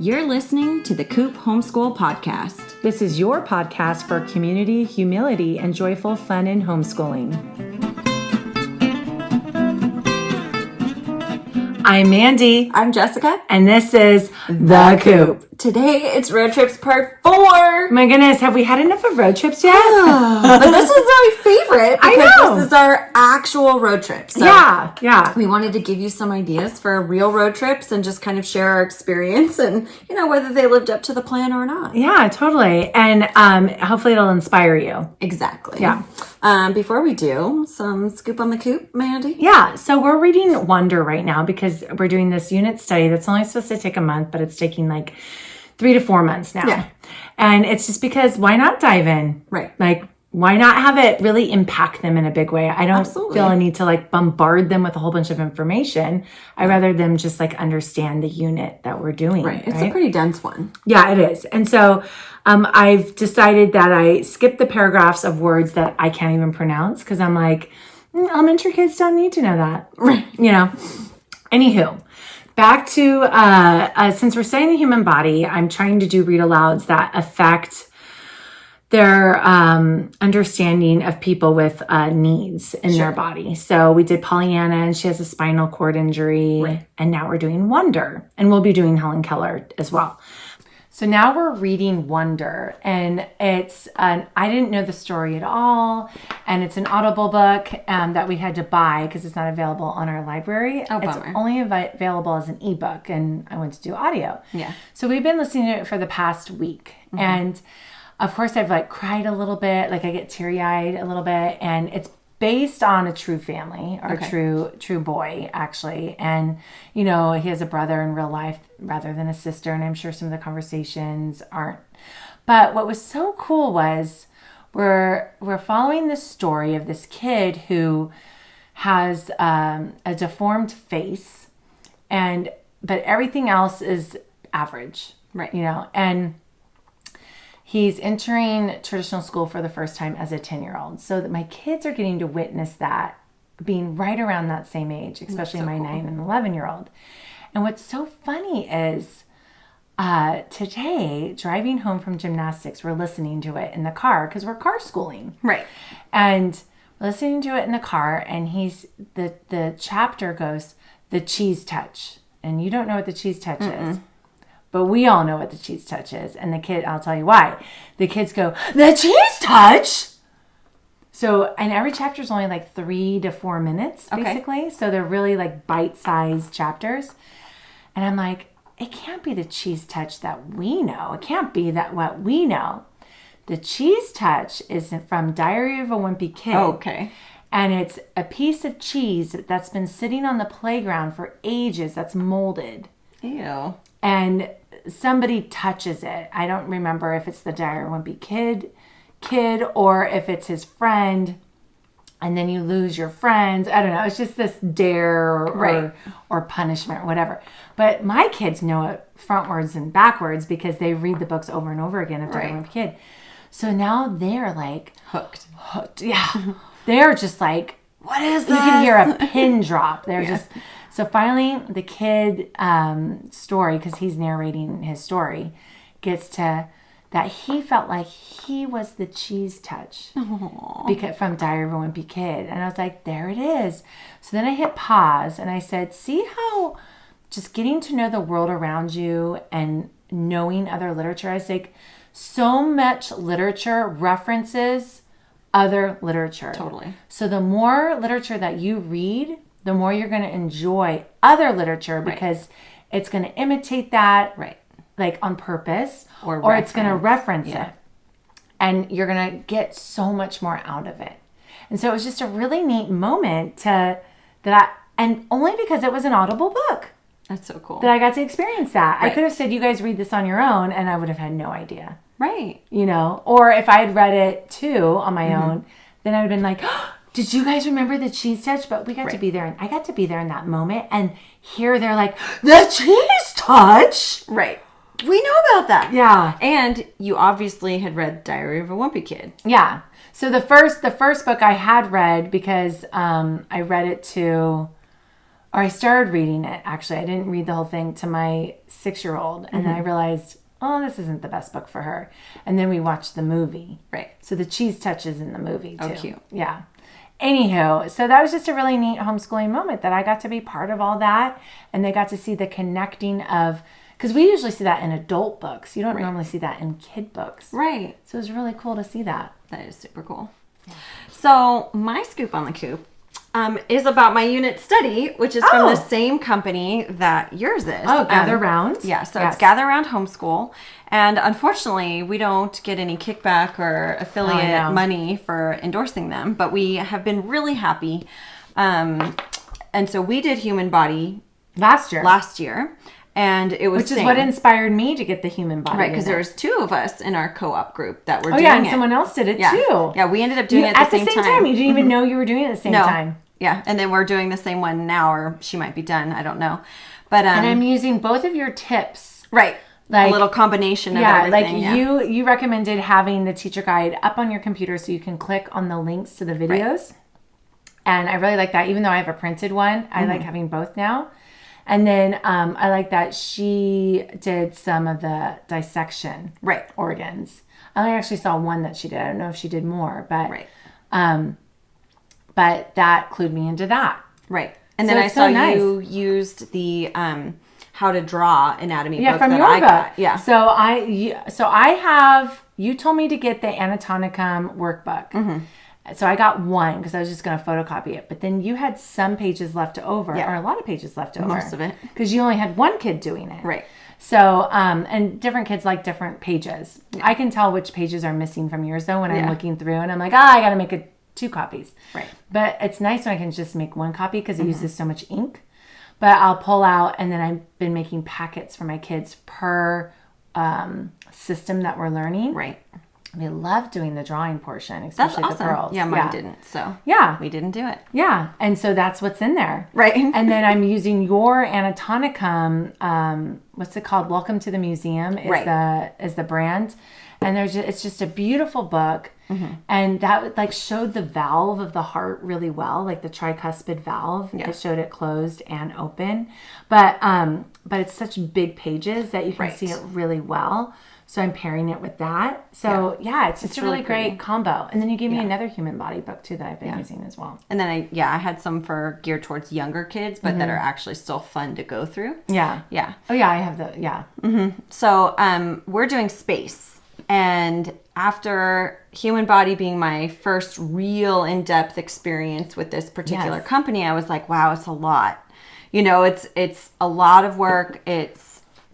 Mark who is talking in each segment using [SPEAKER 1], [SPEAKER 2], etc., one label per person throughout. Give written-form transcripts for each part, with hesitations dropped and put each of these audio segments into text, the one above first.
[SPEAKER 1] You're listening to the Coop Homeschool Podcast.
[SPEAKER 2] This is your podcast for community, humility, and joyful fun in homeschooling. I'm Mandy.
[SPEAKER 1] I'm Jessica.
[SPEAKER 2] And this is The Coop.
[SPEAKER 1] Today it's road trips part 4.
[SPEAKER 2] My goodness, have we had enough of road trips yet?
[SPEAKER 1] But this is my favorite because this is our actual road trip. So
[SPEAKER 2] yeah.
[SPEAKER 1] We wanted to give you some ideas for real road trips and just kind of share our experience and, whether they lived up to the plan or not.
[SPEAKER 2] Yeah, totally. And hopefully it'll inspire you.
[SPEAKER 1] Exactly.
[SPEAKER 2] Yeah.
[SPEAKER 1] Before we do, some scoop on the coop, Mandy?
[SPEAKER 2] Yeah, so we're reading Wonder right now because we're doing this unit study that's only supposed to take a month, but it's taking like 3 to 4 months now.
[SPEAKER 1] Yeah.
[SPEAKER 2] And it's just because why not dive in?
[SPEAKER 1] Right.
[SPEAKER 2] Like, why not have it really impact them in a big way? I don't feel a need to bombard them with a whole bunch of information. I'd rather them just understand the unit that we're doing.
[SPEAKER 1] Right. It's a pretty dense one.
[SPEAKER 2] Yeah, it is. And so I've decided that I skip the paragraphs of words that I can't even pronounce because I'm like, elementary kids don't need to know that.
[SPEAKER 1] Right.
[SPEAKER 2] Anywho, back to, since we're studying the human body, I'm trying to do read alouds that affect their understanding of people with needs in their body. So we did Pollyanna, and she has a spinal cord injury.
[SPEAKER 1] Right.
[SPEAKER 2] And now we're doing Wonder. And we'll be doing Helen Keller as well. So now we're reading Wonder. And it's I didn't know the story at all. And it's an Audible book that we had to buy because it's not available on our library.
[SPEAKER 1] Oh,
[SPEAKER 2] it's
[SPEAKER 1] bummer.
[SPEAKER 2] only available as an ebook. And I went to do audio.
[SPEAKER 1] Yeah.
[SPEAKER 2] So we've been listening to it for the past week. Mm-hmm. And of course, I've cried a little bit, I get teary-eyed a little bit, and it's based on a true family or a true boy, actually. And, he has a brother in real life rather than a sister, and I'm sure some of the conversations aren't. But what was so cool was we're following the story of this kid who has a deformed face, but everything else is average,
[SPEAKER 1] right?
[SPEAKER 2] And he's entering traditional school for the first time as a 10-year-old. So that my kids are getting to witness that, being right around that same age, especially my 9 and 11-year-old. And what's so funny is today, driving home from gymnastics, we're listening to it in the car because we're car schooling.
[SPEAKER 1] Right.
[SPEAKER 2] And we're listening to it in the car, and the chapter goes, the cheese touch. And you don't know what the cheese touch is. But we all know what the cheese touch is. And I'll tell you why. The kids go, the cheese touch? So, and every chapter is only 3 to 4 minutes, basically. So they're really bite-sized chapters. And I'm like, it can't be the cheese touch that we know. It can't be what we know. The cheese touch is from Diary of a Wimpy Kid.
[SPEAKER 1] Oh, okay.
[SPEAKER 2] And it's a piece of cheese that's been sitting on the playground for ages that's molded.
[SPEAKER 1] Ew.
[SPEAKER 2] And somebody touches it. I don't remember if it's the Diary of a Wimpy kid or if it's his friend, and then you lose your friends. I don't know. It's just this dare or punishment or whatever. But my kids know it frontwards and backwards because they read the books over and over again of Diary of a Wimpy Kid. So now they're
[SPEAKER 1] hooked.
[SPEAKER 2] Yeah. They're just what is this? You can hear a pin drop. They're just... So finally, the kid story, because he's narrating his story, gets to that he felt like he was the cheese touch from Diary of a Wimpy Kid. And I was like, there it is. So then I hit pause and I said, see how just getting to know the world around you and knowing other literature, I was like, so much literature references other literature.
[SPEAKER 1] Totally.
[SPEAKER 2] So the more literature that you read, the more you're going to enjoy other literature because it's going to imitate that on purpose or it's going to reference it. And you're going to get so much more out of it. And so it was just a really neat moment and only because it was an Audible book.
[SPEAKER 1] That's so cool.
[SPEAKER 2] That I got to experience that.
[SPEAKER 1] Right.
[SPEAKER 2] I could have said, you guys read this on your own, and I would have had no idea.
[SPEAKER 1] Right.
[SPEAKER 2] Or if I had read it too on my own, then I would have been like, oh, did you guys remember the cheese touch? But we got to be there, and I got to be there in that moment. And here they're like, the cheese touch?
[SPEAKER 1] Right. We know about that.
[SPEAKER 2] Yeah.
[SPEAKER 1] And you obviously had read Diary of a Wimpy Kid.
[SPEAKER 2] Yeah. So the first book I had read because I read it to or I started reading it, actually. I didn't read the whole thing to my 6-year-old. And then I realized, oh, this isn't the best book for her. And then we watched the movie.
[SPEAKER 1] Right.
[SPEAKER 2] So the cheese touches in the movie, too.
[SPEAKER 1] Oh, cute.
[SPEAKER 2] Yeah. Anywho, so that was just a really neat homeschooling moment that I got to be part of all that. And they got to see the connecting of, because we usually see that in adult books. You don't normally see that in kid books.
[SPEAKER 1] Right.
[SPEAKER 2] So it was really cool to see that.
[SPEAKER 1] That is super cool. So my scoop on the coop is about my unit study, which is from the same company that yours is.
[SPEAKER 2] Oh, Gather Round?
[SPEAKER 1] Yeah, so it's Gather Round Homeschool. And unfortunately, we don't get any kickback or affiliate money for endorsing them, but we have been really happy. And so we did Human Body
[SPEAKER 2] last year.
[SPEAKER 1] And it was
[SPEAKER 2] which is what inspired me to get the Human Body.
[SPEAKER 1] Right, because there was 2 of us in our co-op group that were doing it.
[SPEAKER 2] Oh, yeah, and someone else did it, too.
[SPEAKER 1] Yeah, we ended up doing it at the same time.
[SPEAKER 2] You didn't even know you were doing it at the same time.
[SPEAKER 1] Yeah, and then we're doing the same one now, or she might be done. I don't know. But
[SPEAKER 2] and I'm using both of your tips.
[SPEAKER 1] Right. Like, a little combination of everything.
[SPEAKER 2] Like you recommended having the teacher guide up on your computer so you can click on the links to the videos. Right. And I really like that. Even though I have a printed one, I like having both now. And then I like that she did some of the dissection organs. I only actually saw one that she did. I don't know if she did more, but but that clued me into that. Right. And then I saw you used the how to draw anatomy book from
[SPEAKER 1] that
[SPEAKER 2] your
[SPEAKER 1] I
[SPEAKER 2] book.
[SPEAKER 1] got. Yeah.
[SPEAKER 2] So I have, you told me to get the Anatomical Workbook. Mm-hmm. So I got one because I was just going to photocopy it. But then you had some pages left over, or a lot of pages left over.
[SPEAKER 1] Most of it.
[SPEAKER 2] Because you only had one kid doing it.
[SPEAKER 1] Right.
[SPEAKER 2] So, and different kids like different pages. Yeah. I can tell which pages are missing from yours, though, when I'm looking through. And I'm like, I got to make 2 copies. Right. But it's nice when I can just make 1 copy because it uses so much ink. But I'll pull out, and then I've been making packets for my kids per system that we're learning. Right. They love doing the drawing portion, especially the girls.
[SPEAKER 1] Yeah, mine didn't. So we didn't do it.
[SPEAKER 2] Yeah, and so that's what's in there.
[SPEAKER 1] Right.
[SPEAKER 2] And then I'm using your Anatonicum. What's it called? Welcome to the Museum is the brand, and it's just a beautiful book. Mm-hmm. And that showed the valve of the heart really well, like the tricuspid valve. Yeah. It showed it closed and open, but it's such big pages that you can see it really well. So I'm pairing it with that. So it's just a really great combo. And then you gave me another Human Body book too that I've been using as well.
[SPEAKER 1] And then I had some geared towards younger kids, but that are actually still fun to go through.
[SPEAKER 2] Yeah.
[SPEAKER 1] Yeah.
[SPEAKER 2] Oh yeah, I have the
[SPEAKER 1] Mm-hmm. So we're doing space, and after Human Body being my first real in-depth experience with this particular company, I was like, wow, it's a lot. It's a lot of work.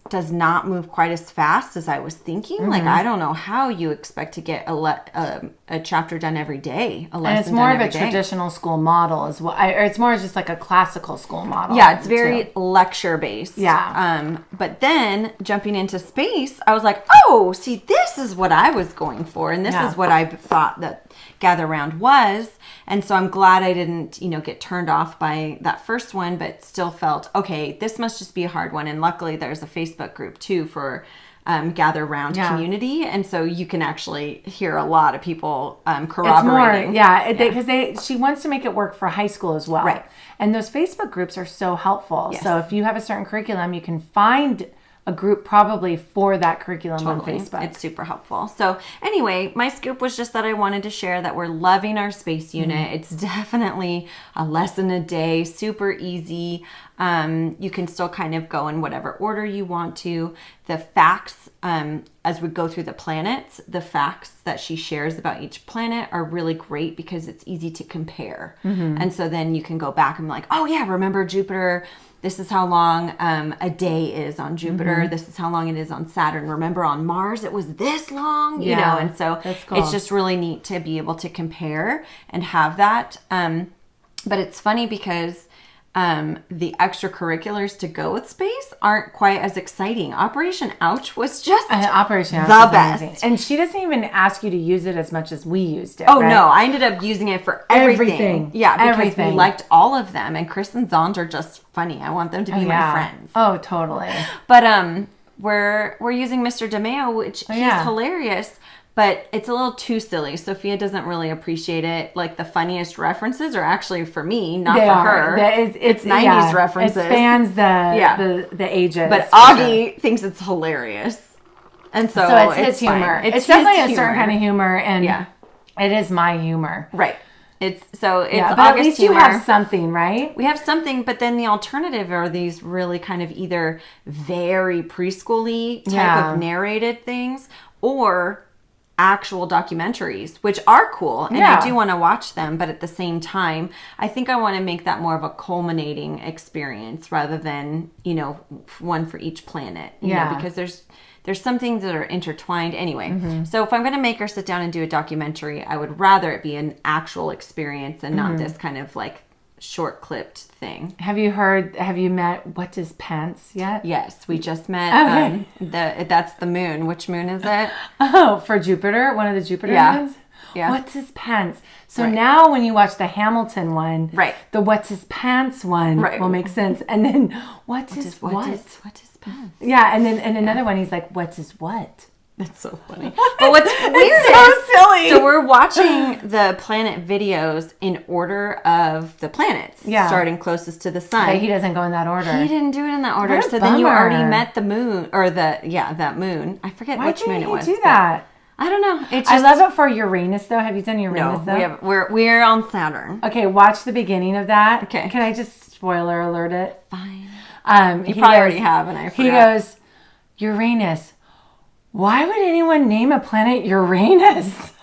[SPEAKER 1] Does not move quite as fast as I was thinking. Mm-hmm. Like, I don't know how you expect to get a chapter done every day. And
[SPEAKER 2] it's more of a traditional school model as well. Or it's more just like a classical school model.
[SPEAKER 1] Yeah, it's very lecture based. Yeah. But then jumping into space, I was like, oh, see, this is what I was going for. And this is what I thought that Gather Round was. And so I'm glad I didn't, get turned off by that first one, but still felt, okay, this must just be a hard one. And luckily there's a Facebook group too for Gather Round community. And so you can actually hear a lot of people corroborating.
[SPEAKER 2] It's more, because she wants to make it work for high school as well. Right. And those Facebook groups are so helpful. Yes. So if you have a certain curriculum, you can find a group probably for that curriculum on Facebook.
[SPEAKER 1] It's super helpful. So anyway, my scoop was just that I wanted to share that we're loving our space unit. Mm-hmm. It's definitely a lesson a day, super easy. You can still kind of go in whatever order you want to. The facts, as we go through the planets, the facts that she shares about each planet are really great because it's easy to compare. Mm-hmm. And so then you can go back and be like, oh yeah, remember Jupiter? This is how long a day is on Jupiter. Mm-hmm. This is how long it is on Saturn. Remember on Mars, it was this long, and so it's just really neat to be able to compare and have that. But it's funny because the extracurriculars to go with space aren't quite as exciting. Operation Ouch was just
[SPEAKER 2] Operation Ouch
[SPEAKER 1] the best.
[SPEAKER 2] Amazing. And she doesn't even ask you to use it as much as we used it.
[SPEAKER 1] Oh, right? No. I ended up using it for everything. Yeah, because we liked all of them. And Chris and Zond are just funny. I want them to be my friends.
[SPEAKER 2] Oh, totally.
[SPEAKER 1] But we're using Mr. DeMeo, which he's hilarious. but it's a little too silly. Sophia doesn't really appreciate it. Like the funniest references are actually for me, not for her. It's 90s references.
[SPEAKER 2] It spans the ages.
[SPEAKER 1] But Augie thinks it's hilarious. And so
[SPEAKER 2] it's his humor. It's definitely a certain kind of humor, and it is my humor.
[SPEAKER 1] Right. It's but
[SPEAKER 2] August at least humor. You have something, right?
[SPEAKER 1] We have something, but then the alternative are these really kind of either very preschool-y type of narrated things or actual documentaries, which are cool, and I do want to watch them, but at the same time, I think I want to make that more of a culminating experience rather than, one for each planet, you know, because there's some things that are intertwined anyway. So if I'm going to make her sit down and do a documentary, I would rather it be an actual experience and not this kind of like short clipped thing.
[SPEAKER 2] Have you met What Does Pants yet?
[SPEAKER 1] Yes, we just met that's the moon. Which moon is it?
[SPEAKER 2] Oh, for Jupiter, one of the Jupiter moons? Yeah. What's His Pants? So now when you watch the Hamilton one, the What's His Pants one will make sense. And then What's His Pants? Yeah, and then another one he's like, what's his what?
[SPEAKER 1] That's so funny. But what's weird is silly. So we're watching the planet videos in order of the planets, starting closest to the sun.
[SPEAKER 2] But he doesn't go in that order.
[SPEAKER 1] He didn't do it in that order. So then you already met the moon, or that moon. I forget which moon it was.
[SPEAKER 2] Why didn't he do that?
[SPEAKER 1] I don't know.
[SPEAKER 2] I love it for Uranus, though. Have you done Uranus, though?
[SPEAKER 1] No, we're on Saturn.
[SPEAKER 2] Okay, watch the beginning of that.
[SPEAKER 1] Okay.
[SPEAKER 2] Can I just spoiler alert it?
[SPEAKER 1] Fine.
[SPEAKER 2] You
[SPEAKER 1] probably already have, and I forgot.
[SPEAKER 2] He goes, Uranus. Why would anyone name a planet Uranus?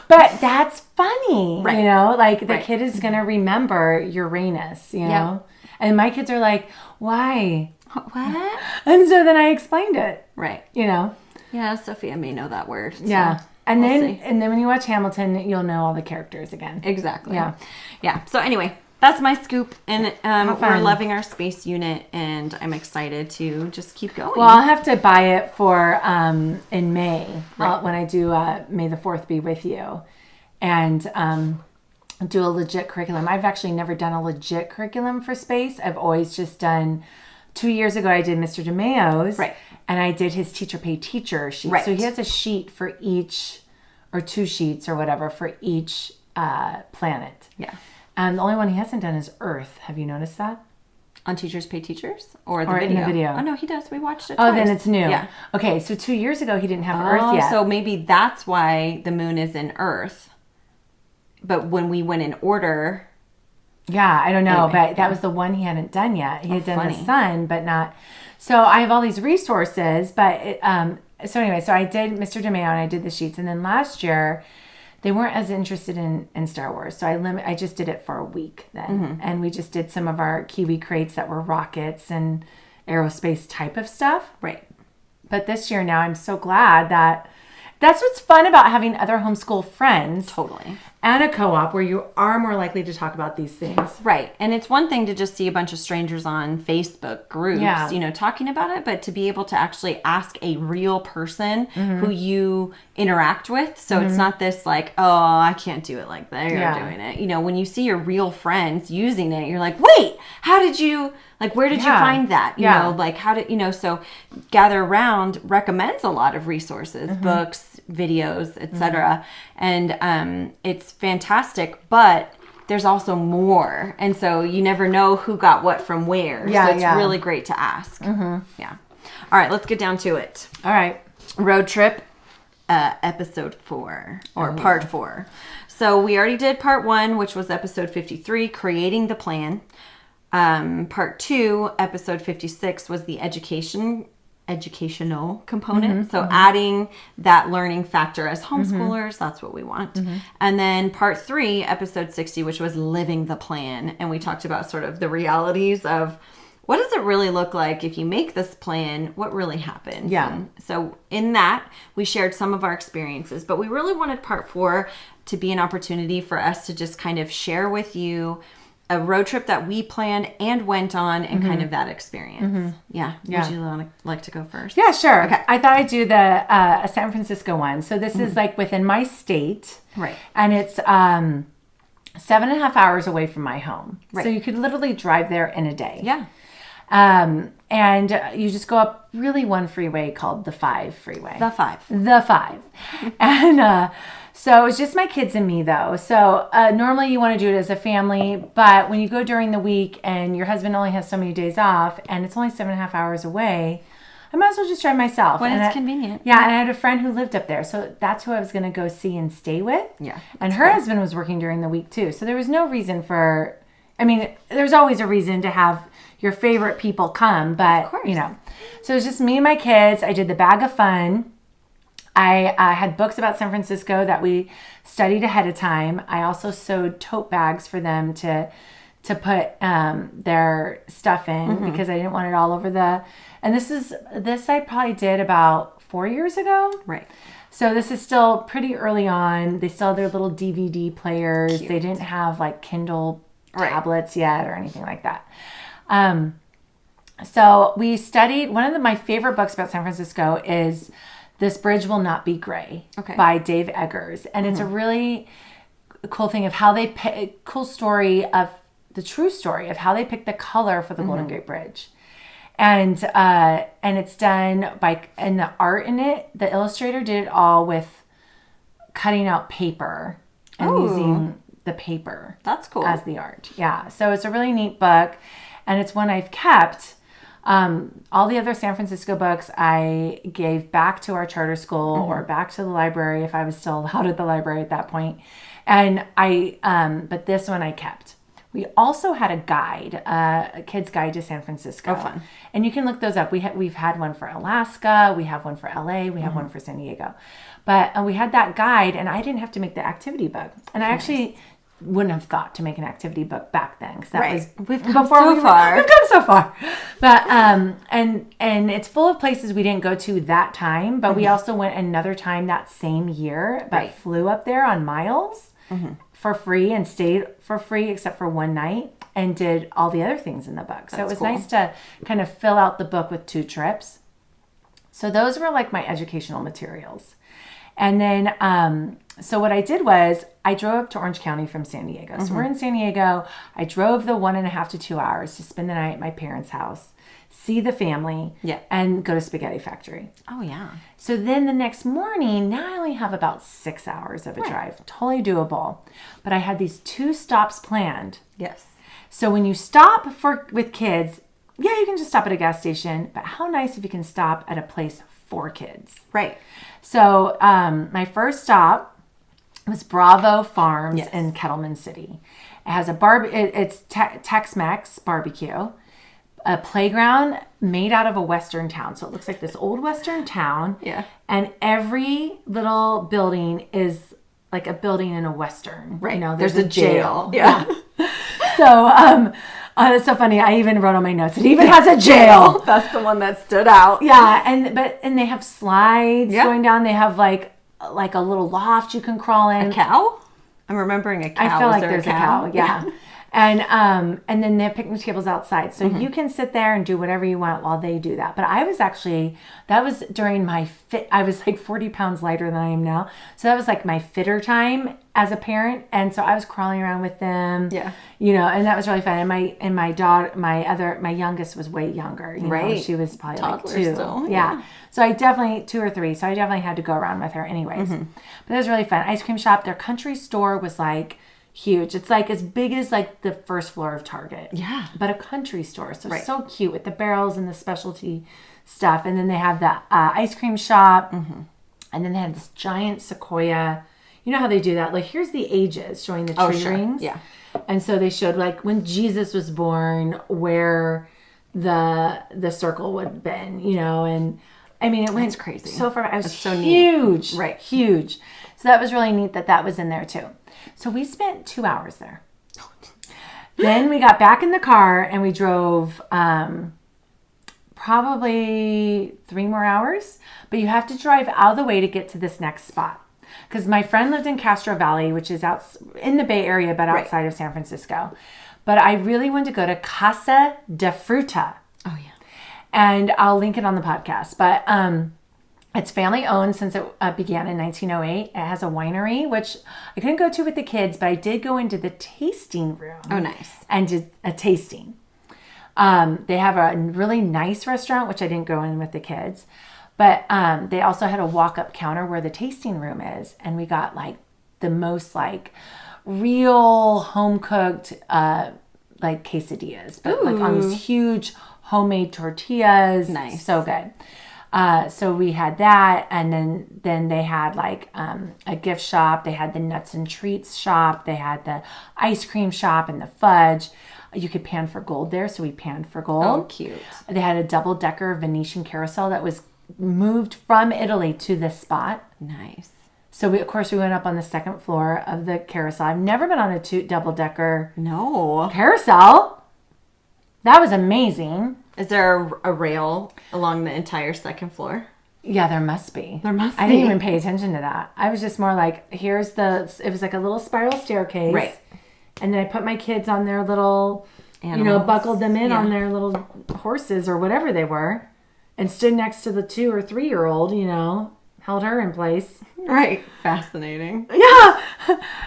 [SPEAKER 2] But that's funny, you know? Like, the kid is going to remember Uranus, you know? And my kids are like, why?
[SPEAKER 1] What?
[SPEAKER 2] And so then I explained it.
[SPEAKER 1] Right.
[SPEAKER 2] You know?
[SPEAKER 1] Yeah, Sophia may know that word. So
[SPEAKER 2] yeah. And then when you watch Hamilton, you'll know all the characters again.
[SPEAKER 1] Exactly.
[SPEAKER 2] Yeah.
[SPEAKER 1] Yeah. So anyway, that's my scoop, and we're loving our space unit, and I'm excited to just keep going.
[SPEAKER 2] Well, I'll have to buy it for in May when I do May the 4th be with you, and do a legit curriculum. I've actually never done a legit curriculum for space. I've always just done. 2 years ago, I did Mr. DeMayo's, and I did his teacher pay teacher sheet. So he has a sheet for each, or 2 sheets or whatever for each planet.
[SPEAKER 1] Yeah.
[SPEAKER 2] The only one he hasn't done is Earth. Have you noticed that?
[SPEAKER 1] On Teachers Pay Teachers? Or
[SPEAKER 2] video? In the video.
[SPEAKER 1] Oh, no, he does. We watched it
[SPEAKER 2] twice. Oh, then it's new.
[SPEAKER 1] Yeah.
[SPEAKER 2] Okay, so 2 years ago, he didn't have Earth yet.
[SPEAKER 1] So maybe that's why the moon is in Earth. But when we went in order...
[SPEAKER 2] Yeah, I don't know, but that was the one he hadn't done yet. He had done the sun, but not... So I have all these resources, but... so anyway, so I did Mr. DeMayo, and I did the sheets. And then last year... They weren't as interested in Star Wars, so I just did it for a week then. And we just did some of our Kiwi crates that were rockets and aerospace type of stuff.
[SPEAKER 1] Right.
[SPEAKER 2] But this year now, I'm so glad that's what's fun about having other homeschool friends.
[SPEAKER 1] Totally.
[SPEAKER 2] And a co-op where you are more likely to talk about these things.
[SPEAKER 1] Right. And it's one thing to just see a bunch of strangers on Facebook groups, talking about it, but to be able to actually ask a real person who you interact with. So it's not this like, oh, I can't do it like they're doing it. You know, when you see your real friends using it, you're like, wait, how did you... Like, where did you find that? You know, like, how did, so Gather Around recommends a lot of resources, books, videos, etc. And it's fantastic, but there's also more. And so you never know who got what from where.
[SPEAKER 2] Yeah,
[SPEAKER 1] so it's really great to ask. Yeah. All right, let's get down to it.
[SPEAKER 2] All right.
[SPEAKER 1] Road trip, episode 4, or part 4. So we already did part 1, which was episode 53, Creating the Plan. Part 2, episode 56, was the educational component. So adding that learning factor as homeschoolers, that's what we want. And then part 3, episode 60, which was living the plan. And we talked about sort of the realities of what does it really look like if you make this plan, what really happens?
[SPEAKER 2] Yeah.
[SPEAKER 1] And so in that, we shared some of our experiences, but we really wanted part 4 to be an opportunity for us to just kind of share with you a road trip that we planned and went on and kind of that experience. Yeah. Would you like to go first?
[SPEAKER 2] Yeah, sure. Okay. I thought I'd do the San Francisco one. So this is like within my state.
[SPEAKER 1] Right.
[SPEAKER 2] And it's 7.5 hours away from my home.
[SPEAKER 1] Right.
[SPEAKER 2] So you could literally drive there in a day.
[SPEAKER 1] Yeah.
[SPEAKER 2] And you just go up really one freeway called the 5 freeway.
[SPEAKER 1] The 5.
[SPEAKER 2] The 5. And so it's just my kids and me, though. So normally you want to do it as a family, but when you go during the week and your husband only has so many days off and it's only 7.5 hours away, I might as well just drive myself.
[SPEAKER 1] When it's convenient.
[SPEAKER 2] Yeah, and I had a friend who lived up there, so that's who I was going to go see and stay with.
[SPEAKER 1] Yeah.
[SPEAKER 2] And her husband was working during the week, too. So there was no reason for... I mean, there's always a reason to have your favorite people come, but, you know. So it was just me and my kids. I did the bag of fun. I had books about San Francisco that we studied ahead of time. I also sewed tote bags for them to put their stuff in because I didn't want it all over the... And this I probably did about 4 years ago.
[SPEAKER 1] Right.
[SPEAKER 2] So this is still pretty early on. They still have their little DVD players. Cute. They didn't have like Kindle tablets yet or anything like that. So we studied, one of my favorite books about San Francisco is This Bridge Will Not Be Gray by Dave Eggers. And it's a really cool thing of how they cool story of the true story of how they picked the color for the Golden Gate Bridge. And it's done and the art in it, the illustrator did it all with cutting out paper and using the paper.
[SPEAKER 1] That's cool.
[SPEAKER 2] As the art. Yeah. So it's a really neat book and it's one I've kept. All the other San Francisco books I gave back to our charter school or back to the library if I was still allowed at the library at that point. And but this one I kept. We also had a guide, a kid's guide to San Francisco.
[SPEAKER 1] Oh, fun.
[SPEAKER 2] And you can look those up. We've had one for Alaska. We have one for LA. We have one for San Diego. But we had that guide, and I didn't have to make the activity book. And I actually wouldn't have thought to make an activity book back then. Cause that was
[SPEAKER 1] We've come so far.
[SPEAKER 2] We've come so far. But, and it's full of places we didn't go to that time. But we also went another time that same year, but flew up there on miles. For free and stayed for free except for one night and did all the other things in the book. So it was nice to kind of fill out the book with 2 trips. So those were like my educational materials. And then, so what I did was I drove up to Orange County from San Diego. So we're in San Diego. I drove the 1.5 to 2 hours to spend the night at my parents' house, see the family, and go to Spaghetti Factory.
[SPEAKER 1] Oh, yeah.
[SPEAKER 2] So then the next morning, now I only have about 6 hours of a drive. Totally doable. But I had these 2 stops planned.
[SPEAKER 1] Yes.
[SPEAKER 2] So when you stop with kids, you can just stop at a gas station. But how nice if you can stop at a place for kids.
[SPEAKER 1] Right.
[SPEAKER 2] So my first stop was Bravo Farms in Kettleman City. It has it's Tex-Mex barbecue. A playground made out of a Western town. So it looks like this old Western town. Yeah. And every little building is like a building in a Western. Right. You know, there's a jail. Yeah. So that's so funny. I even wrote on my notes, it even has a jail.
[SPEAKER 1] That's the one that stood out.
[SPEAKER 2] Yeah. And they have slides going down. They have like a little loft you can crawl in.
[SPEAKER 1] A cow? I'm remembering a cow.
[SPEAKER 2] I feel like there's a cow. Yeah. And then they have picnic tables outside. So you can sit there and do whatever you want while they do that. But I was that was during my I was like 40 pounds lighter than I am now. So that was like my fitter time as a parent. And so I was crawling around with them. Yeah. You know, and that was really fun. And my daughter, my youngest was way younger. You know, she was probably toddler like 2. Still. Yeah. So I definitely, 2 or 3. So I definitely had to go around with her anyways. But it was really fun. Ice cream shop, their country store was like huge. It's like as big as like the first floor of Target. Yeah. But a country store. So so cute with the barrels and the specialty stuff. And then they have the ice cream shop. And then they had this giant sequoia. You know how they do that? Like here's the ages showing the tree rings. Yeah. And so they showed like when Jesus was born, where the circle would have been, you know, and I mean it went crazy. So far. It was so huge. Neat. Right. Huge. So that was really neat that was in there too. So we spent 2 hours there. Then we got back in the car and we drove probably 3 more hours. But you have to drive out of the way to get to this next spot. Because my friend lived in Castro Valley, which is out in the Bay Area, but outside of San Francisco. But I really wanted to go to Casa De Fruta. Oh, yeah. And I'll link it on the podcast. But it's family owned since it began in 1908. It has a winery, which I couldn't go to with the kids, but I did go into the tasting room. Oh, nice. And did a tasting. They have a really nice restaurant, which I didn't go in with the kids. But they also had a walk-up counter where the tasting room is. And we got like the most like real home-cooked like quesadillas. But like on these huge homemade tortillas.
[SPEAKER 1] Nice.
[SPEAKER 2] So good. So we had that, and then they had like a gift shop. They had the nuts and treats shop. They had the ice cream shop and the fudge. You could pan for gold there, so we panned for gold.
[SPEAKER 1] Oh, cute.
[SPEAKER 2] They had a double-decker Venetian carousel that was moved from Italy to this spot.
[SPEAKER 1] Nice.
[SPEAKER 2] So we went up on the second floor of the carousel. I've never been on a double-decker carousel. That was amazing.
[SPEAKER 1] Is there a rail along the entire second floor?
[SPEAKER 2] Yeah, there must be.
[SPEAKER 1] I
[SPEAKER 2] didn't even pay attention to that. I was just more like, it was like a little spiral staircase.
[SPEAKER 1] Right.
[SPEAKER 2] And then I put my kids on their little,
[SPEAKER 1] Animals.
[SPEAKER 2] buckled them in on their little horses or whatever they were, and stood next to the 2 or 3-year-old, held her in place.
[SPEAKER 1] Right. Fascinating.
[SPEAKER 2] Yeah.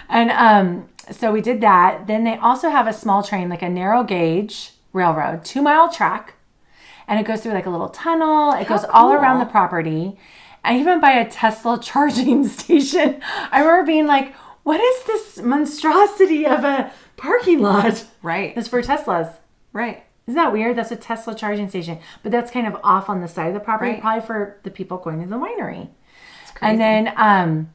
[SPEAKER 2] And so we did that. Then they also have a small train, like a narrow gauge railroad, 2-mile track. And it goes through like a little tunnel. It goes all around the property. I even by a Tesla charging station. I remember being like, what is this monstrosity of a parking lot?
[SPEAKER 1] Right.
[SPEAKER 2] It's for Teslas.
[SPEAKER 1] Right.
[SPEAKER 2] Isn't that weird? That's a Tesla charging station. But that's kind of off on the side of the property,
[SPEAKER 1] Right.
[SPEAKER 2] probably for the people going to the winery.
[SPEAKER 1] It's crazy.
[SPEAKER 2] And then,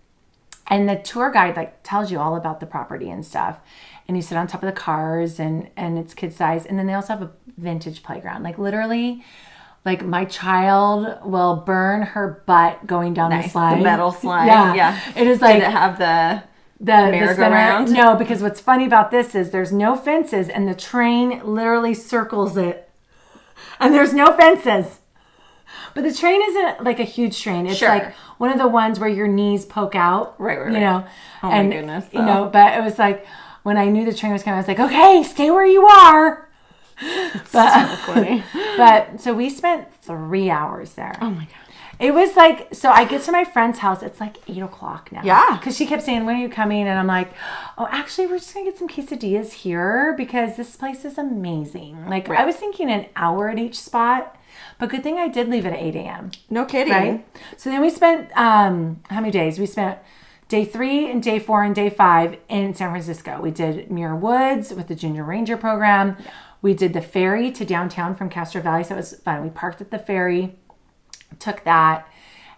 [SPEAKER 2] and the tour guide like tells you all about the property and stuff. And you sit on top of the cars and it's kid size. And then they also have a vintage playground. Like literally, like my child will burn her butt going down the slide.
[SPEAKER 1] The metal slide.
[SPEAKER 2] Yeah. It is like.
[SPEAKER 1] Did it have the
[SPEAKER 2] merry-go-round? No, because what's funny about this is there's no fences and the train literally circles it. And there's no fences. But the train isn't like a huge train. It's like one of the ones where your knees poke out.
[SPEAKER 1] Right.
[SPEAKER 2] Oh
[SPEAKER 1] my goodness.
[SPEAKER 2] But it was like when I knew the train was coming, I was like, okay, stay where you are.
[SPEAKER 1] But, so funny.
[SPEAKER 2] But so we spent 3 hours there.
[SPEAKER 1] Oh my God.
[SPEAKER 2] It was like, so I get to my friend's house. It's like 8:00 now.
[SPEAKER 1] Yeah.
[SPEAKER 2] Because she kept saying, when are you coming? And I'm like, oh, actually, we're just going to get some quesadillas here because this place is amazing. Like, I was thinking an hour at each spot. But good thing I did leave at 8 a.m.
[SPEAKER 1] No kidding.
[SPEAKER 2] Right? So then we spent, how many days? We spent day 3 and day 4 and day 5 in San Francisco. We did Muir Woods with the Junior Ranger program. Yeah. We did the ferry to downtown from Castro Valley. So it was fun. We parked at the ferry. Took that,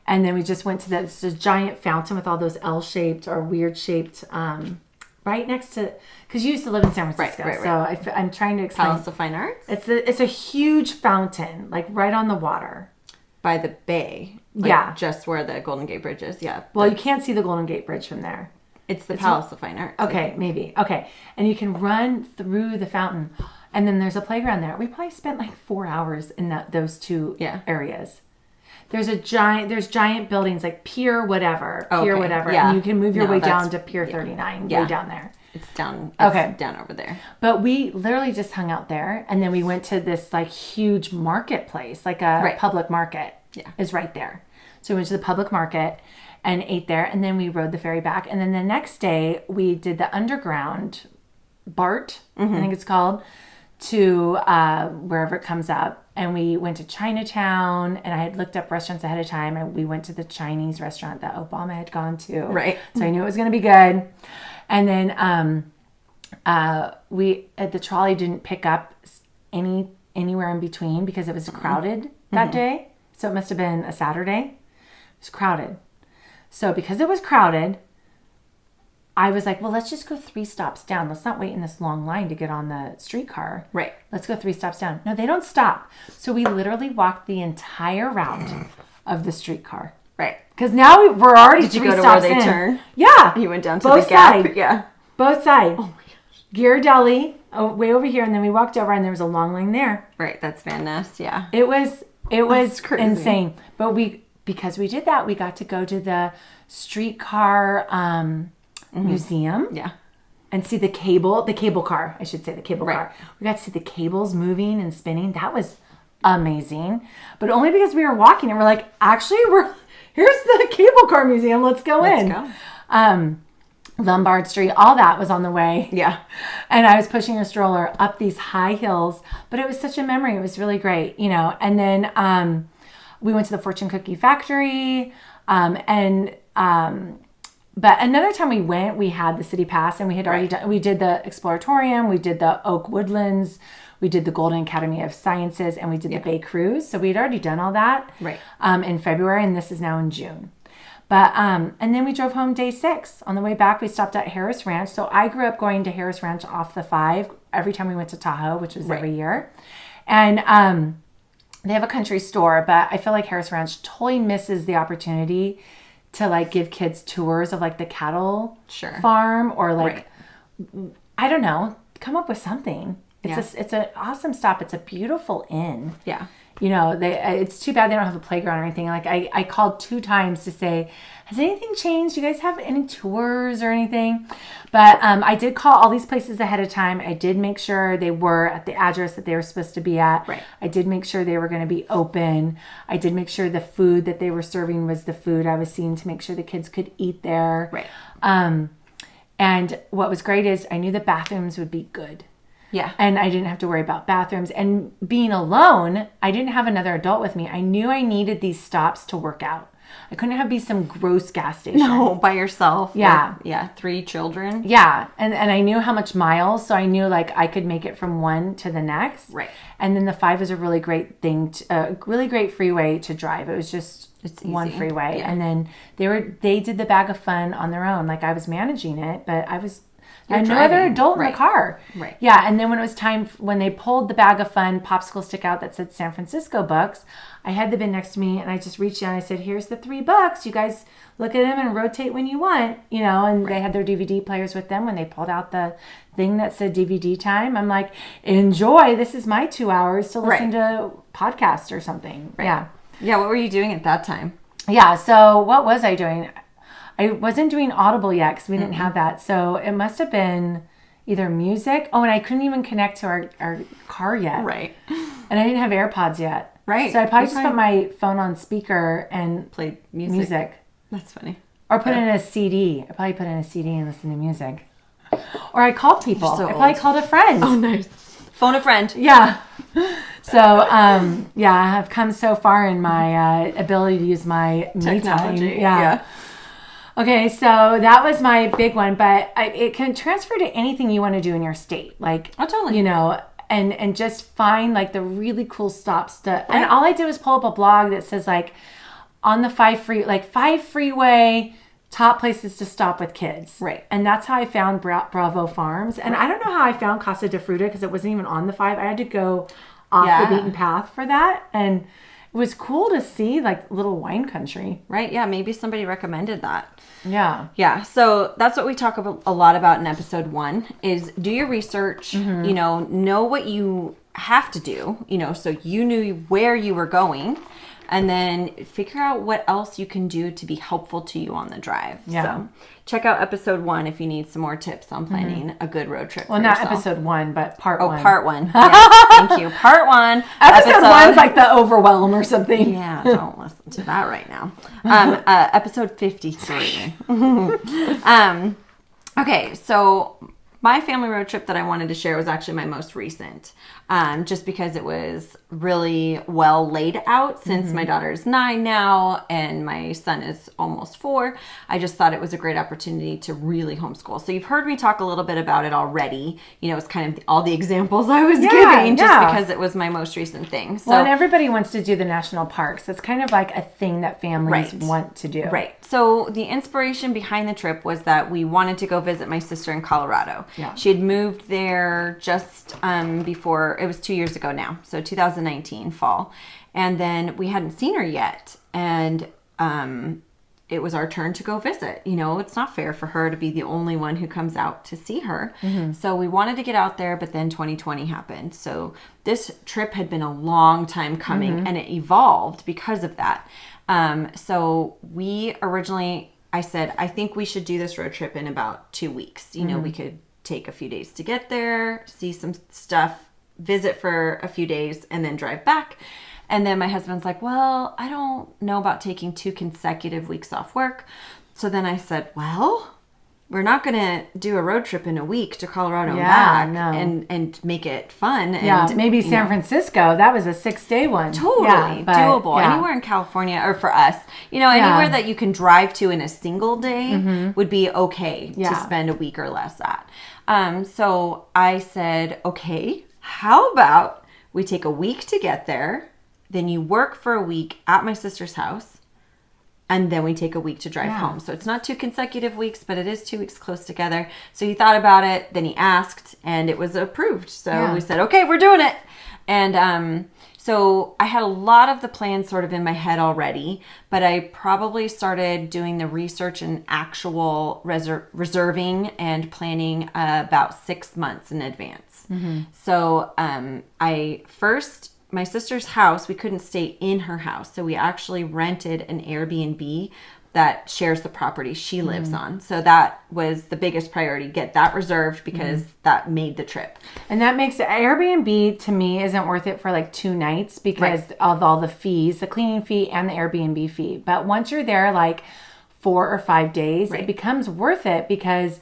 [SPEAKER 2] and then we just went to this giant fountain with all those L-shaped or weird-shaped, right next to, because you used to live in San Francisco,
[SPEAKER 1] right.
[SPEAKER 2] So I'm trying to explain.
[SPEAKER 1] Palace of Fine Arts?
[SPEAKER 2] It's a huge fountain, like right on the water.
[SPEAKER 1] By the bay. Just where the Golden Gate Bridge is, yeah.
[SPEAKER 2] Well, you can't see the Golden Gate Bridge from there.
[SPEAKER 1] It's the Palace of Fine Arts.
[SPEAKER 2] Okay, maybe. Okay, and you can run through the fountain, and then there's a playground there. We probably spent like 4 hours in those two areas. There's giant buildings like Pier whatever,
[SPEAKER 1] yeah.
[SPEAKER 2] and you can move your way down to Pier 39, way down there.
[SPEAKER 1] It's down. Down over there.
[SPEAKER 2] But we literally just hung out there, and then we went to this like huge marketplace, like a public market.
[SPEAKER 1] Yeah,
[SPEAKER 2] is right there. So we went to the public market and ate there, and then we rode the ferry back, and then the next day we did the underground BART, I think it's called, to wherever it comes up. And we went to Chinatown, and I had looked up restaurants ahead of time, and we went to the Chinese restaurant that Obama had gone to.
[SPEAKER 1] Right.
[SPEAKER 2] So I knew it was going to be good. And then the trolley didn't pick up anywhere in between because it was crowded that day. So it must have been a Saturday. It was crowded. So because it was crowded, I was like, well, let's just go 3 stops down. Let's not wait in this long line to get on the streetcar.
[SPEAKER 1] Right.
[SPEAKER 2] Let's go 3 stops down. No, they don't stop. So we literally walked the entire route of the streetcar.
[SPEAKER 1] Right.
[SPEAKER 2] Because now we're already 3 stops in. Did you go to where they
[SPEAKER 1] turn?
[SPEAKER 2] Yeah.
[SPEAKER 1] You went down to the Gap?
[SPEAKER 2] Sides.
[SPEAKER 1] Yeah.
[SPEAKER 2] Both sides.
[SPEAKER 1] Oh my gosh.
[SPEAKER 2] Ghirardelli, way over here, and then we walked over, and there was a long line there.
[SPEAKER 1] Right. That's Van Ness. Yeah.
[SPEAKER 2] It was
[SPEAKER 1] crazy.
[SPEAKER 2] Insane. But because we did that, we got to go to the streetcar museum.
[SPEAKER 1] Yeah.
[SPEAKER 2] And see the cable car, I should say, the cable car. We got to see the cables moving and spinning. That was amazing. But only because we were walking and we're like, actually, here's the cable car museum. Let's go in.
[SPEAKER 1] Let's go.
[SPEAKER 2] Lombard Street, all that was on the way.
[SPEAKER 1] Yeah.
[SPEAKER 2] And I was pushing a stroller up these high hills, but it was such a memory. It was really great, you know. And then we went to the Fortune Cookie Factory, but another time we went, we had the City Pass, and we had already done, we did the Exploratorium, we did the Oak Woodlands, we did the Golden Academy of Sciences, and we did the Bay Cruise. So we had already done all that in February, and this is now in June. But and then we drove home day 6. On the way back, we stopped at Harris Ranch. So I grew up going to Harris Ranch off the 5 every time we went to Tahoe, which was every year. And they have a country store, but I feel like Harris Ranch totally misses the opportunity to like give kids tours of like the cattle farm, or like, I don't know, come up with something. It's an awesome stop. It's a beautiful inn. Yeah. You know, it's too bad they don't have a playground or anything. Like I called 2 times to say, has anything changed? Do you guys have any tours or anything? But I did call all these places ahead of time. I did make sure they were at the address that they were supposed to be at. Right. I did make sure they were going to be open. I did make sure the food that they were serving was the food I was seeing, to make sure the kids could eat there. Right. And what was great is I knew the bathrooms would be good. Yeah. And I didn't have to worry about bathrooms. And being alone, I didn't have another adult with me. I knew I needed these stops to work out. I couldn't be some gross gas station.
[SPEAKER 1] No, by yourself.
[SPEAKER 2] Yeah.
[SPEAKER 1] With, 3 children.
[SPEAKER 2] Yeah. And I knew how much miles, so I knew like I could make it from one to the next. Right. And then the 5 was a really great thing, really great freeway to drive. It was just one freeway. Yeah. And then they did the Bag of Fun on their own. Like I was managing it, but I was... and no other adult in the car. Right. Yeah. And then when it was time, when they pulled the Bag of Fun popsicle stick out that said San Francisco Books, I had the bin next to me, and I just reached down and I said, here's the $3. You guys look at them and rotate when you want, you know, and they had their DVD players with them. When they pulled out the thing that said DVD time, I'm like, enjoy. This is my 2 hours to listen to podcasts or something. Right. Yeah.
[SPEAKER 1] Yeah. What were you doing at that time?
[SPEAKER 2] Yeah. So what was I doing? I wasn't doing Audible yet because we didn't have that. So it must have been either music. Oh, and I couldn't even connect to our car yet. Right. And I didn't have AirPods yet. Right. So I probably just put my phone on speaker and
[SPEAKER 1] played music. That's funny.
[SPEAKER 2] Or put in a CD. I probably put in a CD and listen to music. Or I called people. I probably called a friend.
[SPEAKER 1] Oh, nice. Phone a friend.
[SPEAKER 2] Yeah. So, I've come so far in my ability to use my technology. Yeah. Okay, so that was my big one, but it can transfer to anything you want to do in your state. Like, totally. You know, and just find like the really cool stops to, and all I did was pull up a blog that says like on the 5 freeway, top places to stop with kids. Right. And that's how I found Bravo Farms. And I don't know how I found Casa De Fruta because it wasn't even on the 5. I had to go off the beaten path for that. And it was cool to see like little wine country.
[SPEAKER 1] Right. Yeah. Maybe somebody recommended that.
[SPEAKER 2] Yeah.
[SPEAKER 1] Yeah. So that's what we talk a lot about in episode 1 is do your research, you know what you have to do, so you knew where you were going, and then figure out what else you can do to be helpful to you on the drive. Yeah. So check out episode 1 if you need some more tips on planning a good road trip.
[SPEAKER 2] Well, not episode 1, but part 1.
[SPEAKER 1] Oh, part 1. Yes, thank you. Part 1.
[SPEAKER 2] Episode 1's like the overwhelm or something.
[SPEAKER 1] Yeah, don't listen to that right now. Episode 53. Okay, so my family road trip that I wanted to share was actually my most recent, just because it was really well laid out since my daughter's 9 now and my son is almost 4. I just thought it was a great opportunity to really homeschool. So you've heard me talk a little bit about it already. It's kind of all the examples I was giving just because it was my most recent thing. So,
[SPEAKER 2] well, and everybody wants to do the national parks. It's kind of like a thing that families want to do.
[SPEAKER 1] Right. So the inspiration behind the trip was that we wanted to go visit my sister in Colorado. Yeah. She had moved there just before, it was 2 years ago now, so 2019 fall. And then we hadn't seen her yet. And it was our turn to go visit. It's not fair for her to be the only one who comes out to see her. So we wanted to get out there, but then 2020 happened. So this trip had been a long time coming and it evolved because of that. So we originally, I said, I think we should do this road trip in about 2 weeks. We could take a few days to get there, see some stuff, visit for a few days, and then drive back. And then my husband's like, well, I don't know about taking 2 consecutive weeks off work. So then I said, well, we're not going to do a road trip in a week to Colorado
[SPEAKER 2] Yeah,
[SPEAKER 1] and back and make it fun.
[SPEAKER 2] Yeah,
[SPEAKER 1] And
[SPEAKER 2] maybe San Francisco. That was a 6-day one.
[SPEAKER 1] Totally
[SPEAKER 2] Yeah, but,
[SPEAKER 1] doable.
[SPEAKER 2] yeah.
[SPEAKER 1] Anywhere in California, or for us, anywhere that you can drive to in a single day would be okay to spend a week or less at. So I said, okay, how about we take a week to get there, then you work for a week at my sister's house, and then we take a week to drive home. So it's not 2 consecutive weeks, but it is 2 weeks close together. So he thought about it, then he asked, and it was approved. So we said, okay, we're doing it. And so I had a lot of the plans sort of in my head already, but I probably started doing the research and actual reserving and planning about 6 months in advance. So my sister's house, we couldn't stay in her house. So we actually rented an Airbnb that shares the property she lives on. So that was the biggest priority, get that reserved because that made the trip.
[SPEAKER 2] And that makes Airbnb to me isn't worth it for like 2 nights because of all the fees, the cleaning fee and the Airbnb fee. But once you're there like 4 or 5 days, it becomes worth it because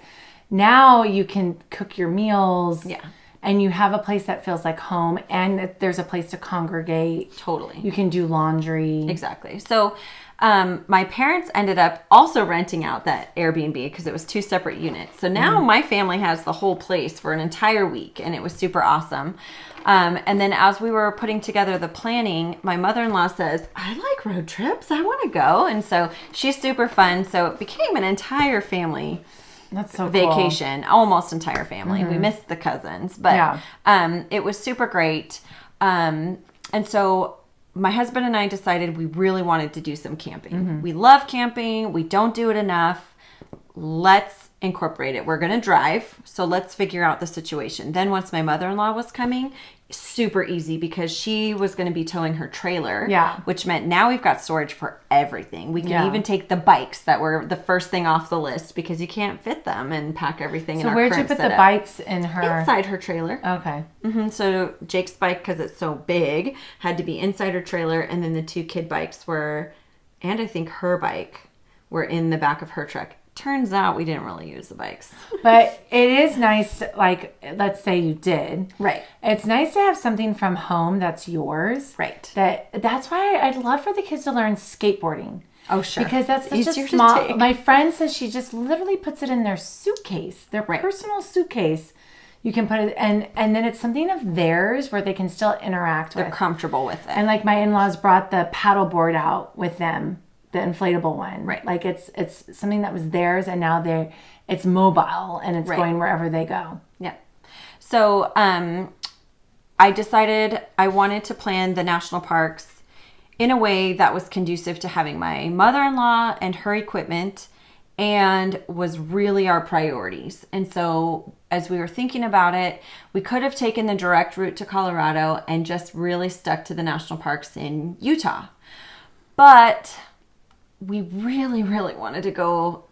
[SPEAKER 2] now you can cook your meals.
[SPEAKER 1] Yeah.
[SPEAKER 2] And you have a place that feels like home and there's a place to congregate.
[SPEAKER 1] Totally.
[SPEAKER 2] You can do laundry.
[SPEAKER 1] Exactly. So my parents ended up also renting out that Airbnb because it was 2 separate units. So now my family has the whole place for an entire week and it was super awesome. And then as we were putting together the planning, my mother-in-law says, I like road trips. I want to go. And so she's super fun. So it became an entire family
[SPEAKER 2] That's so
[SPEAKER 1] vacation,
[SPEAKER 2] cool.
[SPEAKER 1] Almost entire family. We missed the cousins, but it was super great. And so my husband and I decided we really wanted to do some camping. We love camping. We don't do it enough. Let's incorporate it. We're going to drive. So let's figure out the situation. Then once my mother-in-law was coming, super easy because she was going to be towing her trailer, which meant now we've got storage for everything. We can even take the bikes that were the first thing off the list because you can't fit them and pack everything in our
[SPEAKER 2] where'd you put the bikes in her?
[SPEAKER 1] Inside her trailer.
[SPEAKER 2] Okay.
[SPEAKER 1] So Jake's bike, because it's so big, had to be inside her trailer, and then the 2 kid bikes were, and I think her bike, were in the back of her truck. Turns out we didn't really use the bikes.
[SPEAKER 2] But it is nice, like, let's say you did.
[SPEAKER 1] Right.
[SPEAKER 2] It's nice to have something from home that's yours.
[SPEAKER 1] Right.
[SPEAKER 2] That's why I'd love for the kids to learn skateboarding.
[SPEAKER 1] Oh, sure.
[SPEAKER 2] Because that's such
[SPEAKER 1] Easier
[SPEAKER 2] a small...
[SPEAKER 1] to take.
[SPEAKER 2] My friend says she just literally puts it in their suitcase, their personal suitcase. You can put it... And then it's something of theirs where they can still interact with.
[SPEAKER 1] They're comfortable with it.
[SPEAKER 2] And like my in-laws brought the paddleboard out with them. The inflatable one.
[SPEAKER 1] Right.
[SPEAKER 2] Like it's something that was theirs and now it's mobile and it's going wherever they go.
[SPEAKER 1] Yeah. So I decided I wanted to plan the national parks in a way that was conducive to having my mother-in-law and her equipment and was really our priorities. And so as we were thinking about it, we could have taken the direct route to Colorado and just really stuck to the national parks in Utah. But we really, really wanted to go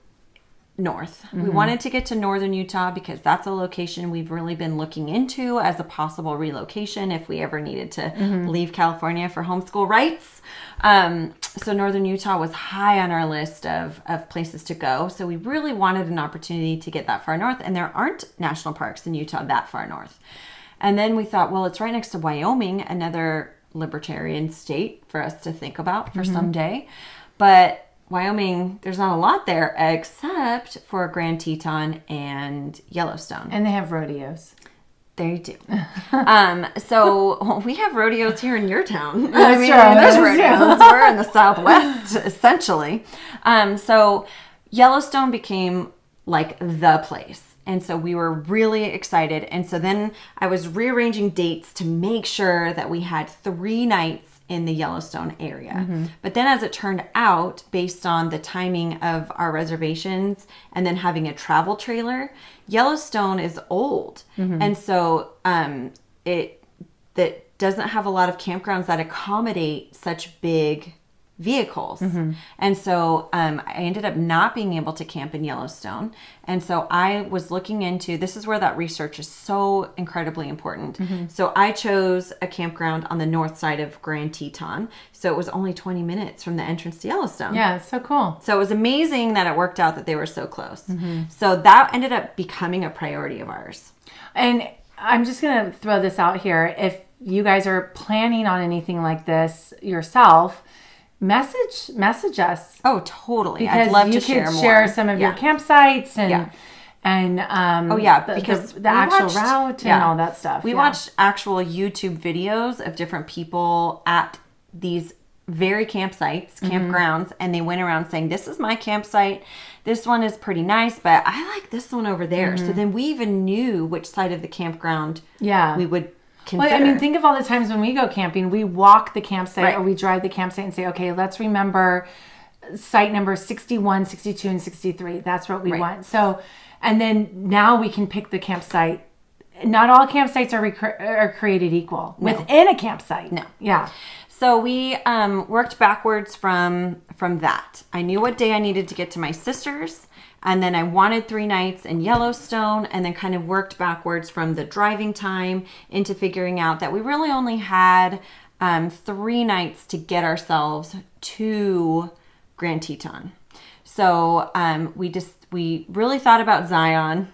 [SPEAKER 1] north. We wanted to get to northern Utah because that's a location we've really been looking into as a possible relocation if we ever needed to leave California for homeschool rights. So northern Utah was high on our list of places to go. So we really wanted an opportunity to get that far north. And there aren't national parks in Utah that far north. And then we thought, well, it's right next to Wyoming, another libertarian state for us to think about for someday. But Wyoming, there's not a lot there except for Grand Teton and Yellowstone.
[SPEAKER 2] And they have rodeos.
[SPEAKER 1] They do. So we have rodeos here in your town.
[SPEAKER 2] That's true.
[SPEAKER 1] There's rodeos. We're in the Southwest, essentially. So Yellowstone became like the place. And so we were really excited. And so then I was rearranging dates to make sure that we had 3 nights in the Yellowstone area. But then as it turned out, based on the timing of our reservations and then having a travel trailer, Yellowstone is old. And so it that doesn't have a lot of campgrounds that accommodate such big vehicles. And so I ended up not being able to camp in Yellowstone. And so I was looking into, this is where that research is so incredibly important. So I chose a campground on the north side of Grand Teton. So it was only 20 minutes from the entrance to Yellowstone.
[SPEAKER 2] Yeah, it's so cool.
[SPEAKER 1] So it was amazing that it worked out that they were so close. So that ended up becoming a priority of ours.
[SPEAKER 2] And I'm just going to throw this out here. If you guys are planning on anything like this yourself, message us.
[SPEAKER 1] Oh, totally.
[SPEAKER 2] Because
[SPEAKER 1] I'd love
[SPEAKER 2] you
[SPEAKER 1] to share
[SPEAKER 2] could
[SPEAKER 1] more.
[SPEAKER 2] share some of your campsites and
[SPEAKER 1] because
[SPEAKER 2] the actual route and all that stuff.
[SPEAKER 1] We watched actual YouTube videos of different people at these very campsites, campgrounds, and they went around saying, this is my campsite. This one is pretty nice, but I like this one over there. So then we even knew which side of the campground we would consider.
[SPEAKER 2] Well, I mean, think of all the times when we go camping, we walk the campsite
[SPEAKER 1] Right.
[SPEAKER 2] or we drive the campsite and say, okay, let's remember site number 61, 62, and 63. That's what we want. So, and then now we can pick the campsite. Not all campsites are created equal within a campsite.
[SPEAKER 1] No.
[SPEAKER 2] Yeah.
[SPEAKER 1] So we worked backwards from that. I knew what day I needed to get to my sister's, and then I wanted 3 nights in Yellowstone, and then kind of worked backwards from the driving time into figuring out that we really only had 3 nights to get ourselves to Grand Teton. So we really thought about Zion,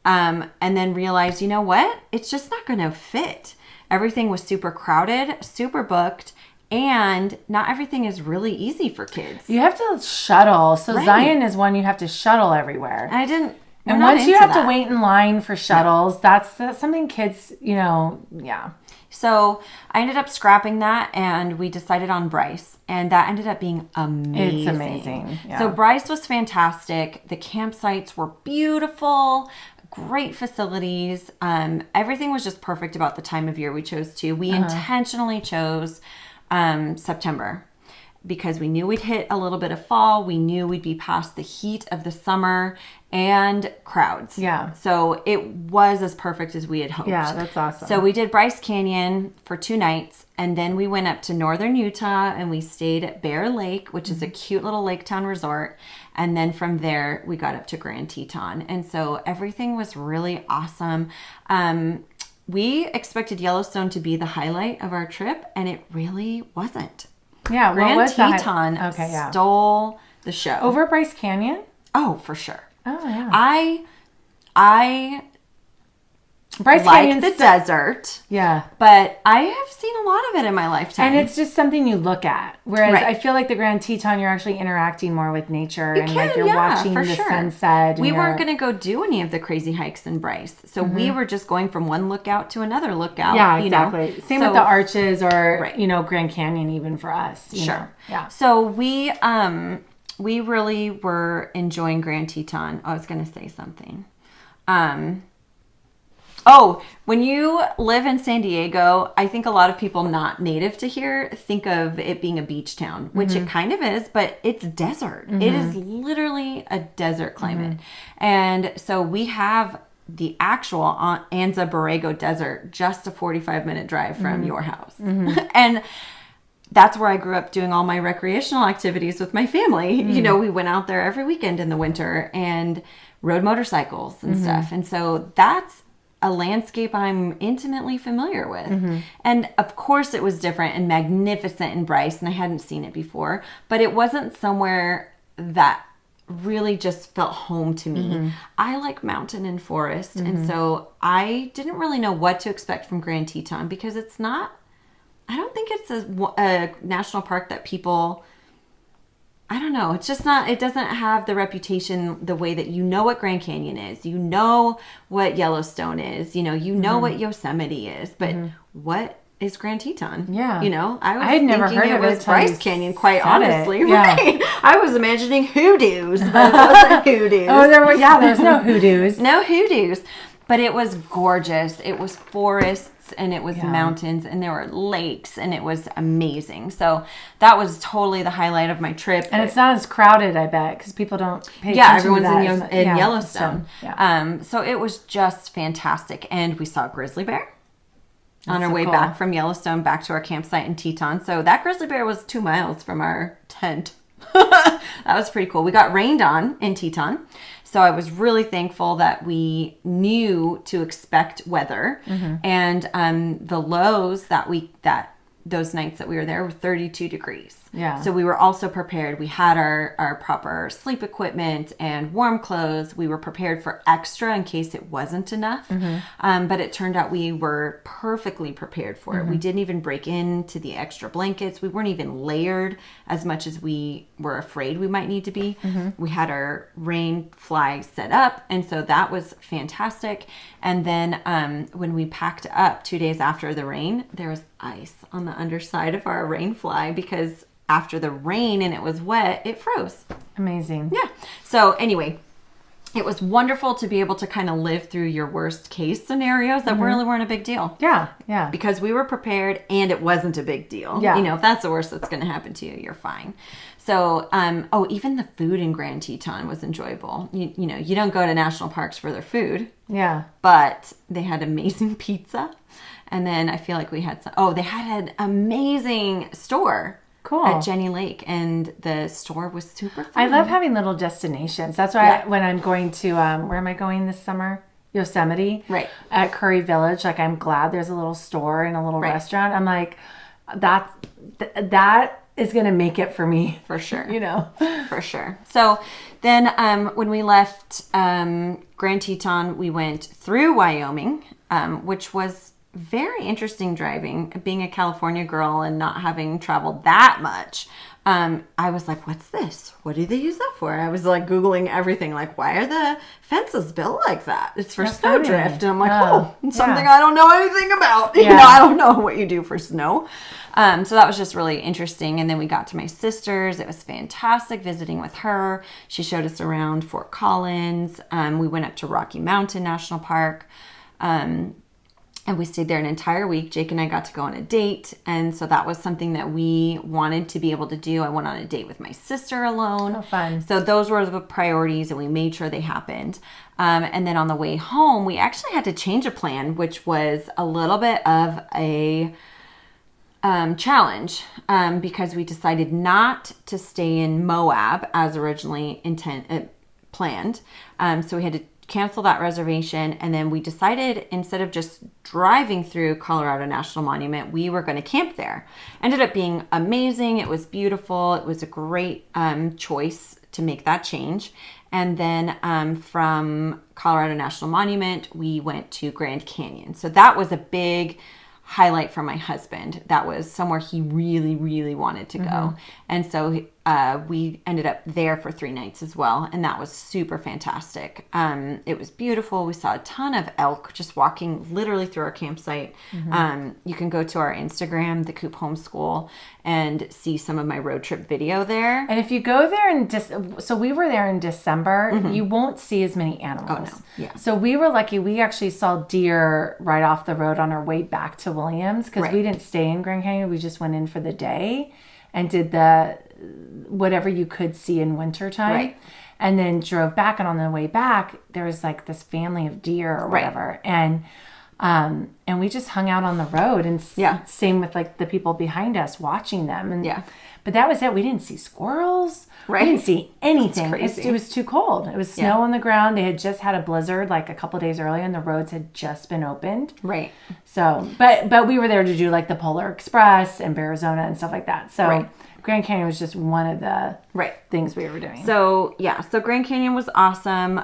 [SPEAKER 1] and then realized, you know what? It's just not going to fit. Everything was super crowded, super booked, and not everything is really easy for kids.
[SPEAKER 2] You have to shuttle. So
[SPEAKER 1] Right.
[SPEAKER 2] Zion is one you have to shuttle everywhere.
[SPEAKER 1] And
[SPEAKER 2] And once you have to wait in line for shuttles, that's something kids, yeah.
[SPEAKER 1] So I ended up scrapping that, and we decided on Bryce, and that ended up being amazing.
[SPEAKER 2] It's amazing. Yeah.
[SPEAKER 1] So Bryce was fantastic. The campsites were beautiful. Great facilities. Everything was just perfect about the time of year we chose to. We intentionally chose September because we knew we'd hit a little bit of fall. We knew we'd be past the heat of the summer and crowds.
[SPEAKER 2] Yeah.
[SPEAKER 1] So it was as perfect as we had hoped.
[SPEAKER 2] Yeah, that's awesome.
[SPEAKER 1] So we did Bryce Canyon for 2 nights, and then we went up to northern Utah and we stayed at Bear Lake, which is a cute little lake town resort. And then from there, we got up to Grand Teton. And so everything was really awesome. We expected Yellowstone to be the highlight of our trip, and it really wasn't.
[SPEAKER 2] Yeah,
[SPEAKER 1] Grand Teton stole the show.
[SPEAKER 2] Over Bryce Canyon?
[SPEAKER 1] Oh, for sure.
[SPEAKER 2] Oh, yeah.
[SPEAKER 1] I
[SPEAKER 2] Bryce
[SPEAKER 1] like
[SPEAKER 2] Canyon's
[SPEAKER 1] the desert.
[SPEAKER 2] Yeah.
[SPEAKER 1] But I have seen a lot of it in my lifetime.
[SPEAKER 2] And it's just something you look at. Whereas
[SPEAKER 1] Right.
[SPEAKER 2] I feel like the Grand Teton, you're actually interacting more with nature.
[SPEAKER 1] You can,
[SPEAKER 2] you're watching
[SPEAKER 1] for
[SPEAKER 2] the
[SPEAKER 1] sure.
[SPEAKER 2] sunset.
[SPEAKER 1] We weren't going to go do any of the crazy hikes in Bryce. So we were just going from one lookout to another lookout.
[SPEAKER 2] Yeah, exactly. Same with the arches or,
[SPEAKER 1] Right.
[SPEAKER 2] Grand Canyon even for us. you know. Yeah.
[SPEAKER 1] So we really were enjoying Grand Teton. I was going to say something. When you live in San Diego, I think a lot of people not native to here think of it being a beach town, which it kind of is, but it's desert. It is literally a desert climate. And so we have the actual Anza Borrego Desert, just a 45-minute drive from your house. And that's where I grew up doing all my recreational activities with my family. You know, we went out there every weekend in the winter and rode motorcycles and stuff. And so that's a landscape I'm intimately familiar with. And of course it was different and magnificent in Bryce, and I hadn't seen it before, but it wasn't somewhere that really just felt home to me. I like mountain and forest, and so I didn't really know what to expect from Grand Teton because it's not, I don't think it's a national park that people, I don't know. It's just not, it doesn't have the reputation the way that you know what Grand Canyon is. You know what Yellowstone is. You know what Yosemite is. But what is Grand Teton?
[SPEAKER 2] Yeah.
[SPEAKER 1] I
[SPEAKER 2] had never heard
[SPEAKER 1] it
[SPEAKER 2] of it
[SPEAKER 1] was
[SPEAKER 2] till
[SPEAKER 1] Bryce
[SPEAKER 2] you
[SPEAKER 1] Canyon, quite
[SPEAKER 2] said
[SPEAKER 1] honestly.
[SPEAKER 2] it. Yeah.
[SPEAKER 1] Right. I was imagining hoodoos, but it wasn't hoodoos.
[SPEAKER 2] There's no hoodoos.
[SPEAKER 1] No hoodoos. But it was gorgeous. It was forests and it was mountains and there were lakes and it was amazing. So that was totally the highlight of my trip.
[SPEAKER 2] And it's not as crowded, I bet, because people don't pay attention
[SPEAKER 1] everyone's
[SPEAKER 2] to that.
[SPEAKER 1] in Yellowstone.
[SPEAKER 2] So,
[SPEAKER 1] So it was just fantastic. And we saw a grizzly bear. on our
[SPEAKER 2] so
[SPEAKER 1] way
[SPEAKER 2] cool.
[SPEAKER 1] back from Yellowstone back to our campsite in Teton. So that grizzly bear was 2 miles from our tent. That was pretty cool. We got rained on in Teton. So I was really thankful that we knew to expect weather. And the lows those nights that we were there were 32 degrees.
[SPEAKER 2] Yeah.
[SPEAKER 1] So we were also prepared. We had our proper sleep equipment and warm clothes. We were prepared for extra in case it wasn't enough. But it turned out we were perfectly prepared for it. We didn't even break into the extra blankets. We weren't even layered as much as we were afraid we might need to be. We had our rain fly set up. And so that was fantastic. And then when we packed up 2 days after the rain, there was ice on the underside of our rain fly because after the rain and it was wet, it froze.
[SPEAKER 2] Amazing.
[SPEAKER 1] Yeah. So anyway, it was wonderful to be able to kind of live through your worst case scenarios that really weren't a big deal.
[SPEAKER 2] Yeah. Yeah.
[SPEAKER 1] Because we were prepared and it wasn't a big deal.
[SPEAKER 2] Yeah.
[SPEAKER 1] You know, if that's the worst that's going to happen to you, you're fine. So, even the food in Grand Teton was enjoyable. You know, you don't go to national parks for their food.
[SPEAKER 2] Yeah.
[SPEAKER 1] But they had amazing pizza. And then I feel like we had they had an amazing store.
[SPEAKER 2] Cool.
[SPEAKER 1] At Jenny Lake, and the store was super fun.
[SPEAKER 2] I love having little destinations. That's why when I'm going to, where am I going this summer? Yosemite.
[SPEAKER 1] Right.
[SPEAKER 2] At Curry Village. Like, I'm glad there's a little store and a little restaurant. I'm like, that is going to make it for me.
[SPEAKER 1] For sure.
[SPEAKER 2] You know?
[SPEAKER 1] For sure. So then when we left Grand Teton, we went through Wyoming, which was very interesting driving. Being a California girl and not having traveled that much, I was like, what's this? What do they use that for? I was like Googling everything, like, why are the fences built like that? It's for snowdrift. And I'm like, something I don't know anything about. You know, I don't know what you do for snow. So that was just really interesting. And then we got to my sister's. It was fantastic visiting with her. She showed us around Fort Collins. We went up to Rocky Mountain National Park. And we stayed there an entire week. Jake and I got to go on a date. And so that was something that we wanted to be able to do. I went on a date with my sister alone.
[SPEAKER 2] Oh, fun.
[SPEAKER 1] So those were the priorities and we made sure they happened. And then on the way home, we actually had to change a plan, which was a little bit of a challenge because we decided not to stay in Moab as originally planned. So we had to cancel that reservation, and then we decided instead of just driving through Colorado National Monument, we were going to camp there. Ended up being amazing. It was beautiful. It was a great choice to make that change. And then from Colorado National Monument, we went to Grand Canyon. So that was a big highlight for my husband. That was somewhere he really, really wanted to go. And so we ended up there for 3 nights as well. And that was super fantastic. It was beautiful. We saw a ton of elk just walking literally through our campsite. You can go to our Instagram, the Coop Homeschool, and see some of my road trip video there.
[SPEAKER 2] And if you go there so we were there in December, you won't see as many animals.
[SPEAKER 1] Oh, no. Yeah.
[SPEAKER 2] So we were lucky. We actually saw deer right off the road on our way back to Williams because we didn't stay in Grand Canyon. We just went in for the day and did whatever you could see in wintertime. Right. And then drove back. And on the way back, there was like this family of deer or whatever. Right. And we just hung out on the road and same with like the people behind us watching them. And but that was it. We didn't see squirrels. Right. We didn't see anything. It was too cold. It was snow on the ground. They had just had a blizzard like a couple days earlier and the roads had just been opened. Right. So, but we were there to do like the Polar Express and Arizona and stuff like that. So Grand Canyon was just one of the things we were doing.
[SPEAKER 1] So, so Grand Canyon was awesome.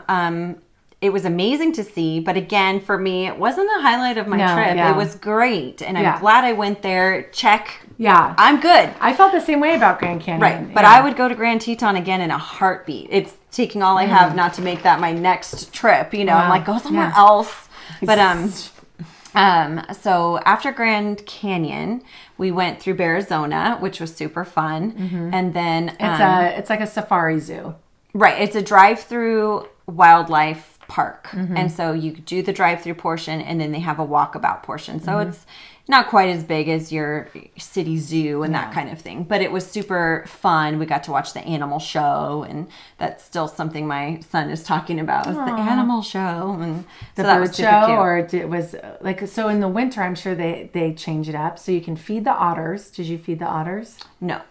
[SPEAKER 1] It was amazing to see, but again, for me, it wasn't the highlight of my trip. It was great, and I'm glad I went there. Check. Yeah. I'm good.
[SPEAKER 2] I felt the same way about Grand Canyon.
[SPEAKER 1] Right, but I would go to Grand Teton again in a heartbeat. It's taking all I have not to make that my next trip. You know, I'm like, go somewhere else. But so after Grand Canyon, we went through Arizona, which was super fun, and then
[SPEAKER 2] it's like a safari zoo.
[SPEAKER 1] Right, it's a drive-through wildlife park, and so you do the drive-through portion, and then they have a walkabout portion. So not quite as big as your city zoo and that kind of thing, but it was super fun. We got to watch the animal show, and that's still something my son is talking about, is the animal show. And
[SPEAKER 2] the
[SPEAKER 1] so that
[SPEAKER 2] bird
[SPEAKER 1] was super
[SPEAKER 2] show,
[SPEAKER 1] cute.
[SPEAKER 2] or it was like, so in the winter, I'm sure they change it up. So you can feed the otters. Did you feed the otters?
[SPEAKER 1] No.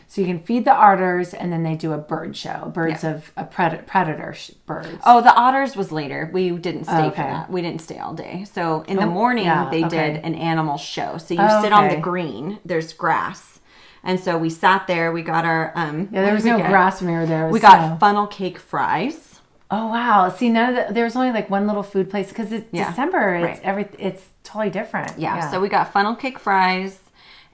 [SPEAKER 2] So you can feed the otters, and then they do a bird show. Birds of a predator birds.
[SPEAKER 1] Oh, the otters was later. We didn't stay for
[SPEAKER 2] Okay.
[SPEAKER 1] that. We didn't stay all day. So in the morning, they did an animal show. So you sit on the green. There's grass. And so we sat there. We got our...
[SPEAKER 2] there was no grass when we were there.
[SPEAKER 1] We got funnel cake fries.
[SPEAKER 2] Oh, wow. See, there was only like one little food place because it's December. It's totally different.
[SPEAKER 1] Yeah. So we got funnel cake fries.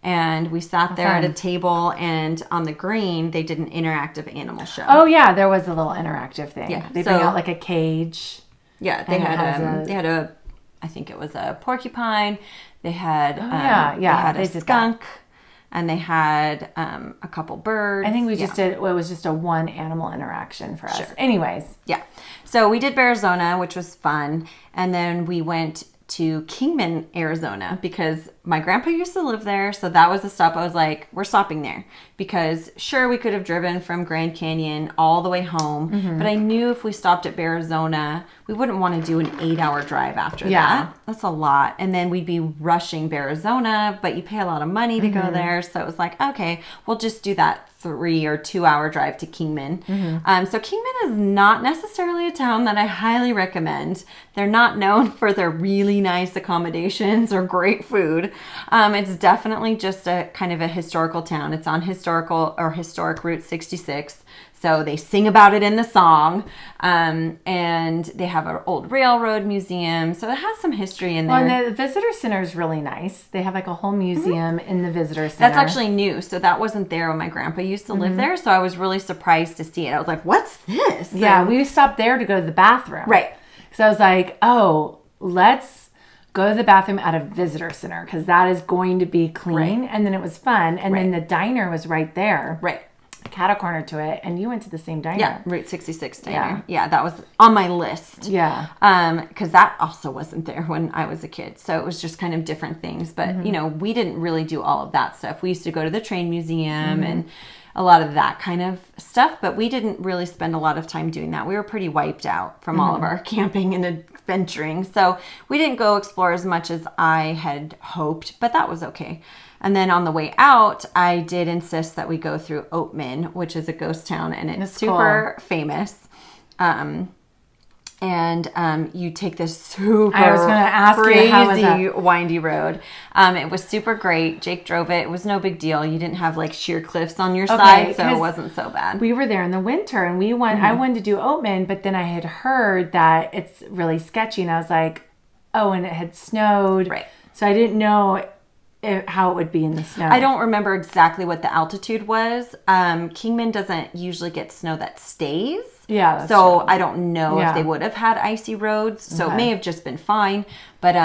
[SPEAKER 1] And we sat there at a table, and on the green, they did an interactive animal show.
[SPEAKER 2] Oh, yeah. There was a little interactive thing.
[SPEAKER 1] Yeah.
[SPEAKER 2] They bring out like a cage.
[SPEAKER 1] Yeah. They had a, I think it was a porcupine. They had, they had a skunk. And they had a couple birds.
[SPEAKER 2] I think we just did, it was just a one animal interaction for us. Sure. Anyways.
[SPEAKER 1] Yeah. So we did Arizona, which was fun. And then we went to Kingman, Arizona, because my grandpa used to live there. So that was the stop. I was like, we're stopping there, because sure, we could have driven from Grand Canyon all the way home. But I knew if we stopped at Arizona, we wouldn't want to do an 8-hour drive after that. That's a lot. And then we'd be rushing Arizona, but you pay a lot of money to go there. So it was like, okay, we'll just do that 3 or 2 hour drive to Kingman. So Kingman is not necessarily a town that I highly recommend. They're not known for their really nice accommodations or great food. It's definitely just a kind of a historical town. It's on historic Route 66. So they sing about it in the song. And they have an old railroad museum. So it has some history in there.
[SPEAKER 2] Well, and the visitor center is really nice. They have like a whole museum in the visitor center.
[SPEAKER 1] That's actually new. So that wasn't there when my grandpa used to live there. So I was really surprised to see it. I was like, what's this?
[SPEAKER 2] Yeah, we stopped there to go to the bathroom.
[SPEAKER 1] Right.
[SPEAKER 2] So I was like, oh, let's go to the bathroom at a visitor center, because that is going to be clean. And then it was fun. And then the diner was right there.
[SPEAKER 1] Right.
[SPEAKER 2] Cat corner to it, and you went to the same diner.
[SPEAKER 1] Yeah, Route 66 diner. Yeah, that was on my list.
[SPEAKER 2] Yeah.
[SPEAKER 1] Because that also wasn't there when I was a kid. So it was just kind of different things. But, you know, we didn't really do all of that stuff. We used to go to the train museum and a lot of that kind of stuff. But we didn't really spend a lot of time doing that. We were pretty wiped out from all of our camping and adventuring. So we didn't go explore as much as I had hoped. But that was okay. And then on the way out, I did insist that we go through Oatman, which is a ghost town, and it's super famous. You take this super
[SPEAKER 2] I was gonna ask you, how was
[SPEAKER 1] crazy,
[SPEAKER 2] that?
[SPEAKER 1] windy road. It was super great. Jake drove it. It was no big deal. You didn't have like sheer cliffs on your side, so it wasn't so bad.
[SPEAKER 2] We were there in the winter, and we went. I wanted to do Oatman, but then I had heard that it's really sketchy, and I was like, oh, and it had snowed.
[SPEAKER 1] Right.
[SPEAKER 2] So I didn't know how it would be in the snow.
[SPEAKER 1] I don't remember exactly what the altitude was. Kingman doesn't usually get snow that stays.
[SPEAKER 2] Yeah. That's
[SPEAKER 1] so
[SPEAKER 2] true.
[SPEAKER 1] I don't know if they would have had icy roads. So it may have just been fine. But,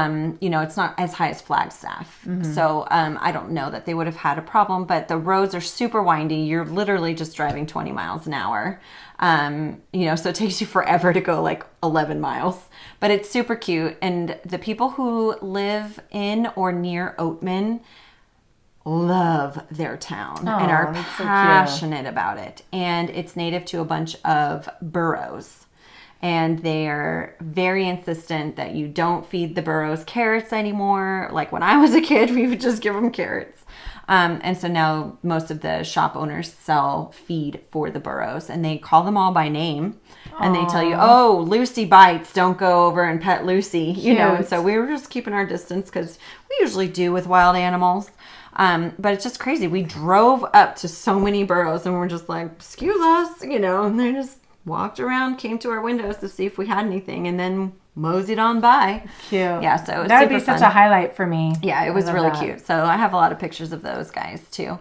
[SPEAKER 1] you know, it's not as high as Flagstaff. So I don't know that they would have had a problem. But the roads are super windy. You're literally just driving 20 miles an hour. You know, so it takes you forever to go like 11 miles. But it's super cute. And the people who live in or near Oatman love their town and are passionate about it. And it's native to a bunch of burros. And they're very insistent that you don't feed the burros carrots anymore. Like when I was a kid, we would just give them carrots. And so now most of the shop owners sell feed for the burros, and they call them all by name. And they tell you, oh, Lucy bites, don't go over and pet Lucy. You know, and so we were just keeping our distance, because we usually do with wild animals. But it's just crazy. We drove up to so many burros, and we're just like, excuse us, you know, and they just walked around, came to our windows to see if we had anything, and then moseyed on by.
[SPEAKER 2] Cute.
[SPEAKER 1] Yeah, so it was
[SPEAKER 2] that would
[SPEAKER 1] super
[SPEAKER 2] be such
[SPEAKER 1] fun.
[SPEAKER 2] a highlight for me.
[SPEAKER 1] Yeah, it was really cute. So I have a lot of pictures of those guys too.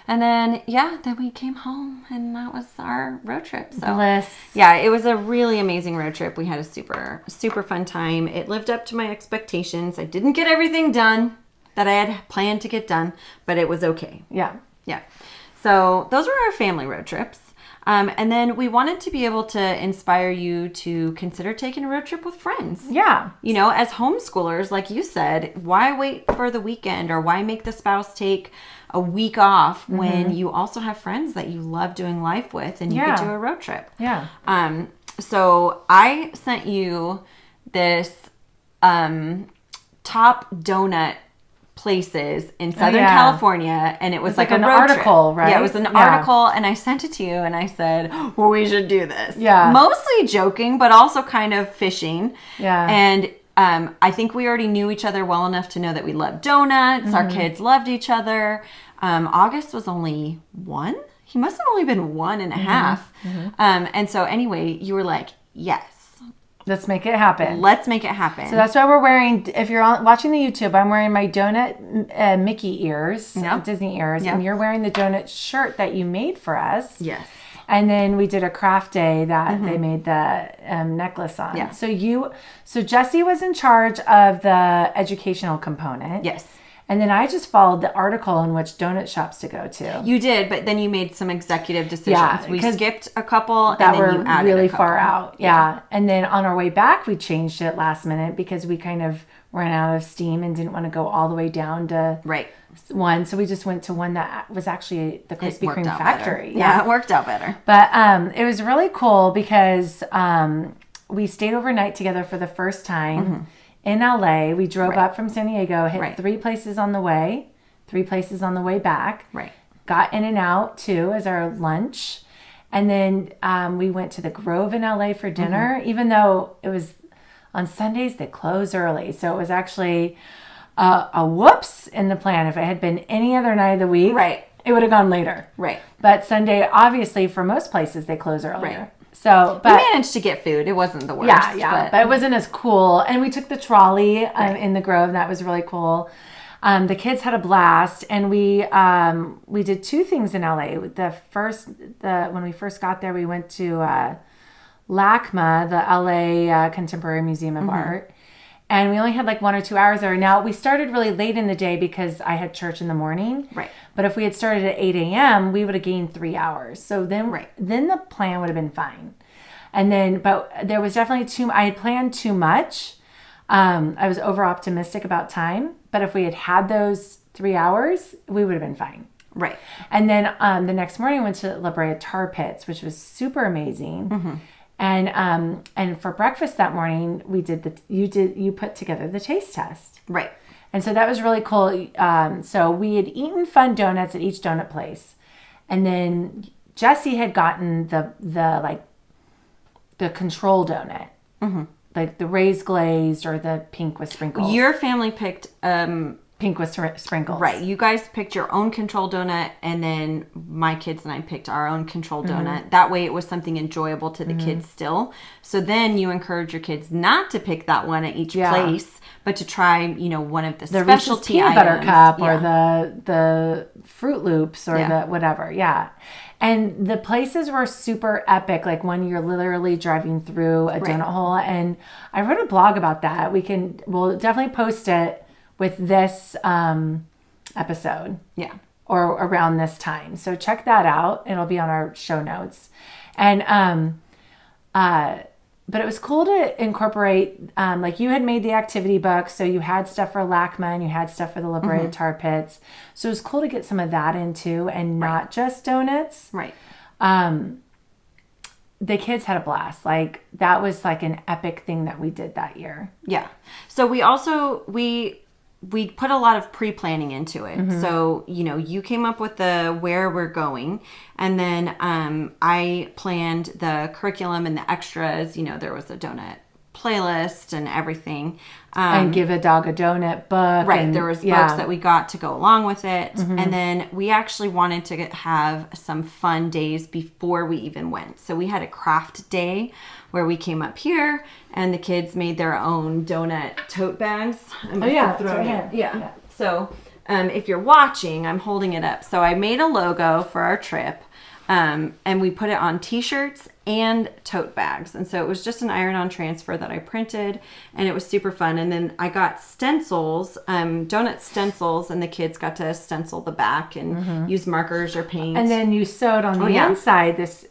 [SPEAKER 1] And then, then we came home, and that was our road trip. So
[SPEAKER 2] Bliss.
[SPEAKER 1] Yeah, it was a really amazing road trip. We had a super, super fun time. It lived up to my expectations. I didn't get everything done that I had planned to get done, but it was okay.
[SPEAKER 2] Yeah.
[SPEAKER 1] Yeah. So those were our family road trips. And then we wanted to be able to inspire you to consider taking a road trip with friends.
[SPEAKER 2] Yeah.
[SPEAKER 1] You know, as homeschoolers, like you said, why wait for the weekend, or why make the spouse take a week off when you also have friends that you love doing life with, and you could do a road trip?
[SPEAKER 2] Yeah.
[SPEAKER 1] So I sent you this top donut places in Southern California, and it was like
[SPEAKER 2] an
[SPEAKER 1] a road
[SPEAKER 2] article,
[SPEAKER 1] trip.
[SPEAKER 2] right?
[SPEAKER 1] Yeah, it was an article, and I sent it to you, and I said, well, we should do this.
[SPEAKER 2] Yeah.
[SPEAKER 1] Mostly joking, but also kind of fishing.
[SPEAKER 2] Yeah.
[SPEAKER 1] And I think we already knew each other well enough to know that we loved donuts. Our kids loved each other. August was only 1. He must have only been 1.5. And so anyway, you were like, yes.
[SPEAKER 2] Let's make it happen.
[SPEAKER 1] Let's make it happen.
[SPEAKER 2] So that's why we're wearing, if you're watching the YouTube, I'm wearing my donut Mickey ears, Disney ears, and you're wearing the donut shirt that you made for us.
[SPEAKER 1] Yes.
[SPEAKER 2] And then we did a craft day that they made the necklace on.
[SPEAKER 1] Yeah.
[SPEAKER 2] So Jessie was in charge of the educational component.
[SPEAKER 1] Yes.
[SPEAKER 2] And then I just followed the article in which donut shops to go to.
[SPEAKER 1] You did, but then you made some executive decisions.
[SPEAKER 2] Yeah,
[SPEAKER 1] We skipped a couple,
[SPEAKER 2] that
[SPEAKER 1] and then
[SPEAKER 2] were
[SPEAKER 1] you added
[SPEAKER 2] really
[SPEAKER 1] a couple.
[SPEAKER 2] far out. Yeah. And then on our way back, we changed it last minute because we kind of ran out of steam and didn't want to go all the way down to one. So we just went to one that was actually the Krispy Kreme factory.
[SPEAKER 1] Yeah, it worked out better.
[SPEAKER 2] But it was really cool because we stayed overnight together for the first time in LA. We drove up from San Diego, hit 3 places on the way, 3 places on the way back.
[SPEAKER 1] Right.
[SPEAKER 2] Got In and Out too as our lunch. And then we went to the Grove in LA for dinner, even though it was on Sundays, they close early. So it was actually a whoops in the plan. If it had been any other night of the week, it would have gone later.
[SPEAKER 1] Right.
[SPEAKER 2] But Sunday, obviously, for most places, they close earlier.
[SPEAKER 1] Right.
[SPEAKER 2] So,
[SPEAKER 1] we managed to get food. It wasn't the worst.
[SPEAKER 2] But it wasn't as cool. And we took the trolley in the Grove. That was really cool. The kids had a blast, and we did 2 things in LA. When we first got there, we went to LACMA, the LA Contemporary Museum of Art. And we only had like 1 or 2 hours there. Now, we started really late in the day because I had church in the morning. Right. But if we had started at 8 a.m., we would have gained 3 hours. So then the plan would have been fine. And then, but there was definitely I had planned too much. I was over optimistic about time. But if we had had those 3 hours, we would have been fine. Right. And then the next morning, I went to La Brea Tar Pits, which was super amazing. And for breakfast that morning, you put together the taste test. Right. And so that was really cool. So we had eaten fun donuts at each donut place. And then Jessie had gotten the control donut. Like the raised glazed or the pink with sprinkles.
[SPEAKER 1] Your family picked
[SPEAKER 2] pink with sprinkles.
[SPEAKER 1] Right. You guys picked your own control donut, and then my kids and I picked our own control donut. That way it was something enjoyable to the kids still. So then you encourage your kids not to pick that one at each place, but to try, one of the specialty
[SPEAKER 2] peanut
[SPEAKER 1] items.
[SPEAKER 2] Butter cup or the Fruit Loops or the whatever. Yeah. And the places were super epic. Like when you're literally driving through a donut hole. And I wrote a blog about that. We'll definitely post it with this episode. Yeah. Or around this time. So check that out. It'll be on our show notes. And but it was cool to incorporate, like you had made the activity book, so you had stuff for LACMA and you had stuff for the La Brea Tar Pits. So it was cool to get some of that into and not just donuts. Right. The kids had a blast. Like that was like an epic thing that we did that year.
[SPEAKER 1] Yeah. So we also, we put a lot of pre-planning into it. So, you came up with the where we're going, and then I planned the curriculum and the extras. There was a donut playlist and everything.
[SPEAKER 2] And Give a Dog a Donut book.
[SPEAKER 1] Right.
[SPEAKER 2] And,
[SPEAKER 1] there was books that we got to go along with it. And then we actually wanted to have some fun days before we even went. So we had a craft day where we came up here and the kids made their own donut tote bags. Yeah. So if you're watching, I'm holding it up. So I made a logo for our trip. And we put it on t-shirts and tote bags. And so it was just an iron-on transfer that I printed, and it was super fun. And then I got stencils, donut stencils, and the kids got to stencil the back and use markers or paint.
[SPEAKER 2] And then you sewed on the inside this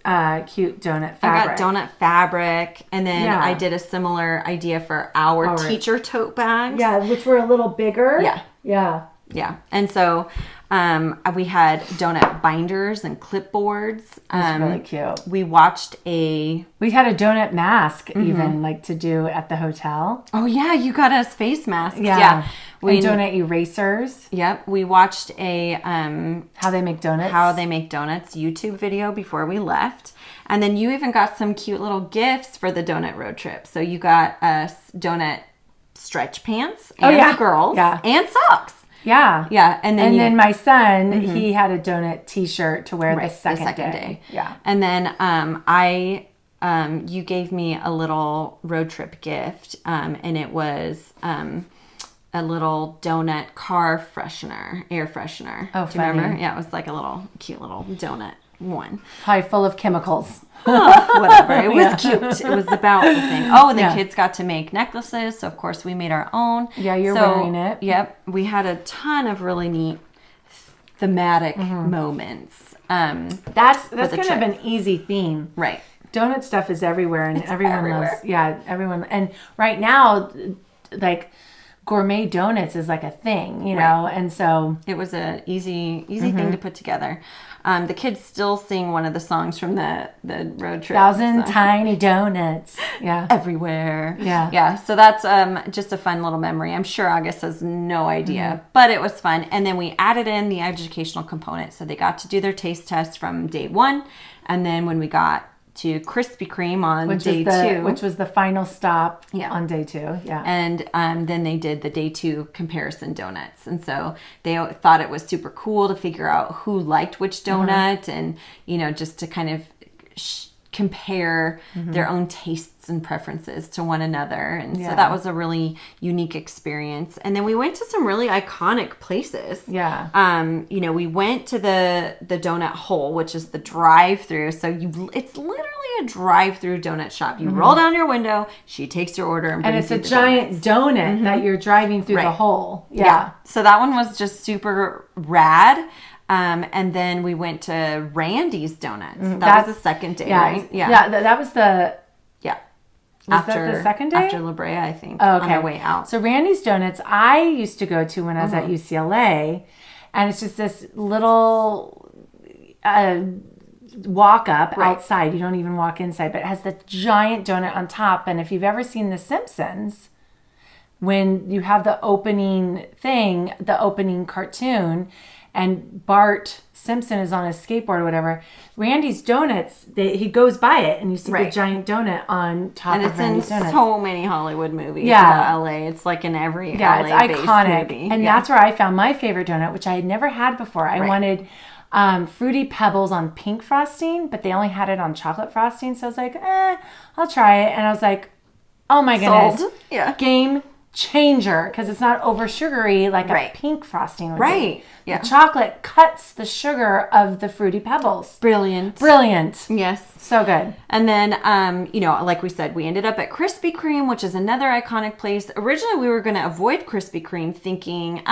[SPEAKER 2] cute donut fabric.
[SPEAKER 1] I got donut fabric, and then I did a similar idea for our teacher tote bags.
[SPEAKER 2] Yeah, which were a little bigger.
[SPEAKER 1] Yeah.
[SPEAKER 2] Yeah.
[SPEAKER 1] Yeah. And so we had donut binders and clipboards.
[SPEAKER 2] That's really cute.
[SPEAKER 1] We watched
[SPEAKER 2] we had a donut mask even like to do at the hotel.
[SPEAKER 1] Oh yeah, you got us face masks.
[SPEAKER 2] Yeah. We donut erasers.
[SPEAKER 1] Yep. We watched a
[SPEAKER 2] How They Make Donuts
[SPEAKER 1] YouTube video before we left. And then you even got some cute little gifts for the donut road trip. So you got us donut stretch pants and the girls and socks.
[SPEAKER 2] Yeah.
[SPEAKER 1] Yeah. And
[SPEAKER 2] then my son, he had a donut t-shirt to wear the second day.
[SPEAKER 1] Yeah. And then you gave me a little road trip gift, and it was a little donut car freshener, air freshener.
[SPEAKER 2] Oh,
[SPEAKER 1] do you remember? Yeah, it was like a little cute little donut one.
[SPEAKER 2] Probably full of chemicals.
[SPEAKER 1] Whatever. It was cute. It was about the thing. Oh, and the kids got to make necklaces. So, of course, we made our own.
[SPEAKER 2] Yeah, you're wearing it.
[SPEAKER 1] Yep. We had a ton of really neat thematic moments.
[SPEAKER 2] That's kind of an easy theme.
[SPEAKER 1] Right.
[SPEAKER 2] Donut stuff is everywhere, and everyone loves.
[SPEAKER 1] Yeah,
[SPEAKER 2] everyone. And right now, like gourmet donuts is like a thing, you know, and so
[SPEAKER 1] it was a easy thing to put together. The kids still sing one of the songs from the road trip.
[SPEAKER 2] 1,000 tiny donuts. Yeah.
[SPEAKER 1] Everywhere.
[SPEAKER 2] Yeah.
[SPEAKER 1] Yeah. So that's just a fun little memory. I'm sure August has no idea, but it was fun. And then we added in the educational component. So they got to do their taste test from day one. And then when we got to Krispy Kreme on day 2.
[SPEAKER 2] Which was the final stop on day 2. Yeah.
[SPEAKER 1] And then they did the day 2 comparison donuts. And so they thought it was super cool to figure out who liked which donut and, you know, just to kind of compare their own tastes and preferences to one another. And so that was a really unique experience. And then we went to some really iconic places.
[SPEAKER 2] Yeah.
[SPEAKER 1] You know, we went to the donut hole, which is the drive-through. So it's literally a drive-through donut shop. You roll down your window, she takes your order and brings
[SPEAKER 2] you the giant donut that you're driving through the hole. Yeah.
[SPEAKER 1] So that one was just super rad. And then we went to Randy's Donuts. That was the second day, right?
[SPEAKER 2] Yeah. That was the...
[SPEAKER 1] Yeah.
[SPEAKER 2] Was that the second day?
[SPEAKER 1] After La Brea, I think.
[SPEAKER 2] Oh, okay.
[SPEAKER 1] On our way out.
[SPEAKER 2] So Randy's Donuts, I used to go to when I was at UCLA. And it's just this little walk up outside. You don't even walk inside. But it has the giant donut on top. And if you've ever seen The Simpsons, when you have the opening thing, the opening cartoon... and Bart Simpson is on a skateboard or whatever, Randy's Donuts, he goes by it, and you see the giant donut on top of Randy's Donuts.
[SPEAKER 1] And it's in so many Hollywood movies about LA. It's like in every LA-based
[SPEAKER 2] it's iconic.
[SPEAKER 1] movie.
[SPEAKER 2] And that's where I found my favorite donut, which I had never had before. I wanted Fruity Pebbles on pink frosting, but they only had it on chocolate frosting, so I was like, I'll try it. And I was like, oh my goodness.
[SPEAKER 1] Sold. Yeah.
[SPEAKER 2] Game changer, because it's not over sugary like a pink frosting would be.
[SPEAKER 1] Yeah.
[SPEAKER 2] The chocolate cuts the sugar of the Fruity Pebbles.
[SPEAKER 1] Brilliant.
[SPEAKER 2] Yes. So good.
[SPEAKER 1] And then, you know, like we said, we ended up at Krispy Kreme, which is another iconic place. Originally, we were going to avoid Krispy Kreme thinking,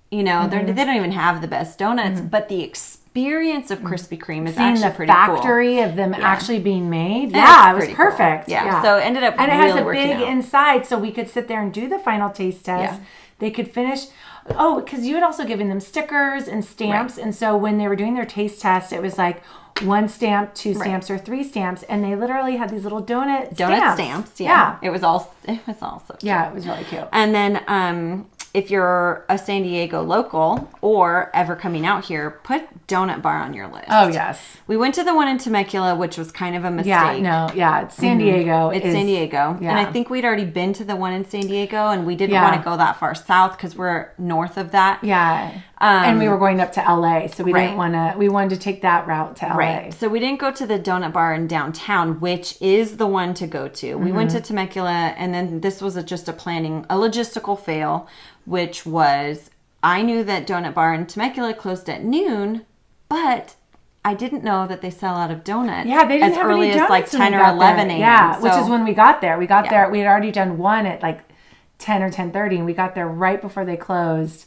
[SPEAKER 1] you know, they don't even have the best donuts, but the experience of Krispy Kreme is actually pretty cool.
[SPEAKER 2] Seeing the factory of them actually being made. Yeah, it was perfect.
[SPEAKER 1] Cool. Yeah. So it ended up
[SPEAKER 2] and
[SPEAKER 1] really
[SPEAKER 2] it has a
[SPEAKER 1] working
[SPEAKER 2] big
[SPEAKER 1] out.
[SPEAKER 2] inside, so we could sit there and do the final taste test.
[SPEAKER 1] Yeah.
[SPEAKER 2] They could finish. Oh, because you had also given them stickers and stamps. And so when they were doing their taste test, it was like 1 stamp, 2 stamps, or 3 stamps. And they literally had these little donut stamps.
[SPEAKER 1] Yeah. It was all so cute.
[SPEAKER 2] Yeah, it was really cute.
[SPEAKER 1] And then if you're a San Diego local or ever coming out here, put Donut Bar on your list.
[SPEAKER 2] Oh, yes.
[SPEAKER 1] We went to the one in Temecula, which was kind of a mistake.
[SPEAKER 2] It's San Diego.
[SPEAKER 1] It's San Diego.
[SPEAKER 2] Yeah.
[SPEAKER 1] And I think we'd already been to the one in San Diego, and we didn't want to go that far south because we're north of that.
[SPEAKER 2] Yeah. And we were going up to LA, so we didn't want to, we wanted to take that route to LA.
[SPEAKER 1] Right. So we didn't go to the Donut Bar in downtown, which is the one to go to. We went to Temecula, and then this was just a logistical fail, which was, I knew that Donut Bar in Temecula closed at noon, but I didn't know that they sell out of donuts.
[SPEAKER 2] Yeah, they didn't
[SPEAKER 1] as
[SPEAKER 2] have
[SPEAKER 1] early
[SPEAKER 2] any
[SPEAKER 1] as like
[SPEAKER 2] donuts when
[SPEAKER 1] 10
[SPEAKER 2] we
[SPEAKER 1] or
[SPEAKER 2] got
[SPEAKER 1] 11
[SPEAKER 2] there.
[SPEAKER 1] a.m.
[SPEAKER 2] Yeah,
[SPEAKER 1] So,
[SPEAKER 2] which is when we got there. We got there. We had already done one at like 10 or 10:30, and we got there right before they closed,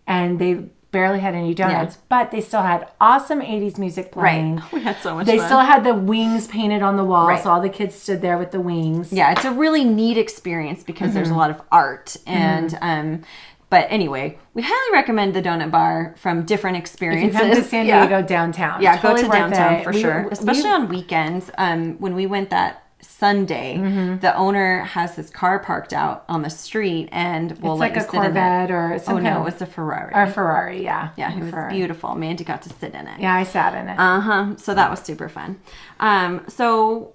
[SPEAKER 2] and they barely had any donuts, but they still had awesome 80s music playing.
[SPEAKER 1] Right. We had so much
[SPEAKER 2] They
[SPEAKER 1] fun.
[SPEAKER 2] still had the wings painted on the wall,
[SPEAKER 1] Right.
[SPEAKER 2] so all the kids stood there with the wings.
[SPEAKER 1] Yeah, it's a really neat experience because there's a lot of art and but anyway, we highly recommend the donut bar from different experiences.
[SPEAKER 2] If you come to San Diego downtown.
[SPEAKER 1] Yeah,
[SPEAKER 2] totally
[SPEAKER 1] go to
[SPEAKER 2] worth
[SPEAKER 1] downtown
[SPEAKER 2] it.
[SPEAKER 1] for sure. Especially on weekends. When we went that Sunday, the owner has his car parked out on the street and we'll
[SPEAKER 2] It's
[SPEAKER 1] let
[SPEAKER 2] like
[SPEAKER 1] you
[SPEAKER 2] a
[SPEAKER 1] sit in it.
[SPEAKER 2] Corvette or something.
[SPEAKER 1] Oh no, it was a Ferrari.
[SPEAKER 2] Or Ferrari, yeah.
[SPEAKER 1] Yeah, it was
[SPEAKER 2] Ferrari.
[SPEAKER 1] beautiful. Mandy got to sit in it.
[SPEAKER 2] Yeah, I sat in it.
[SPEAKER 1] So that was super fun. So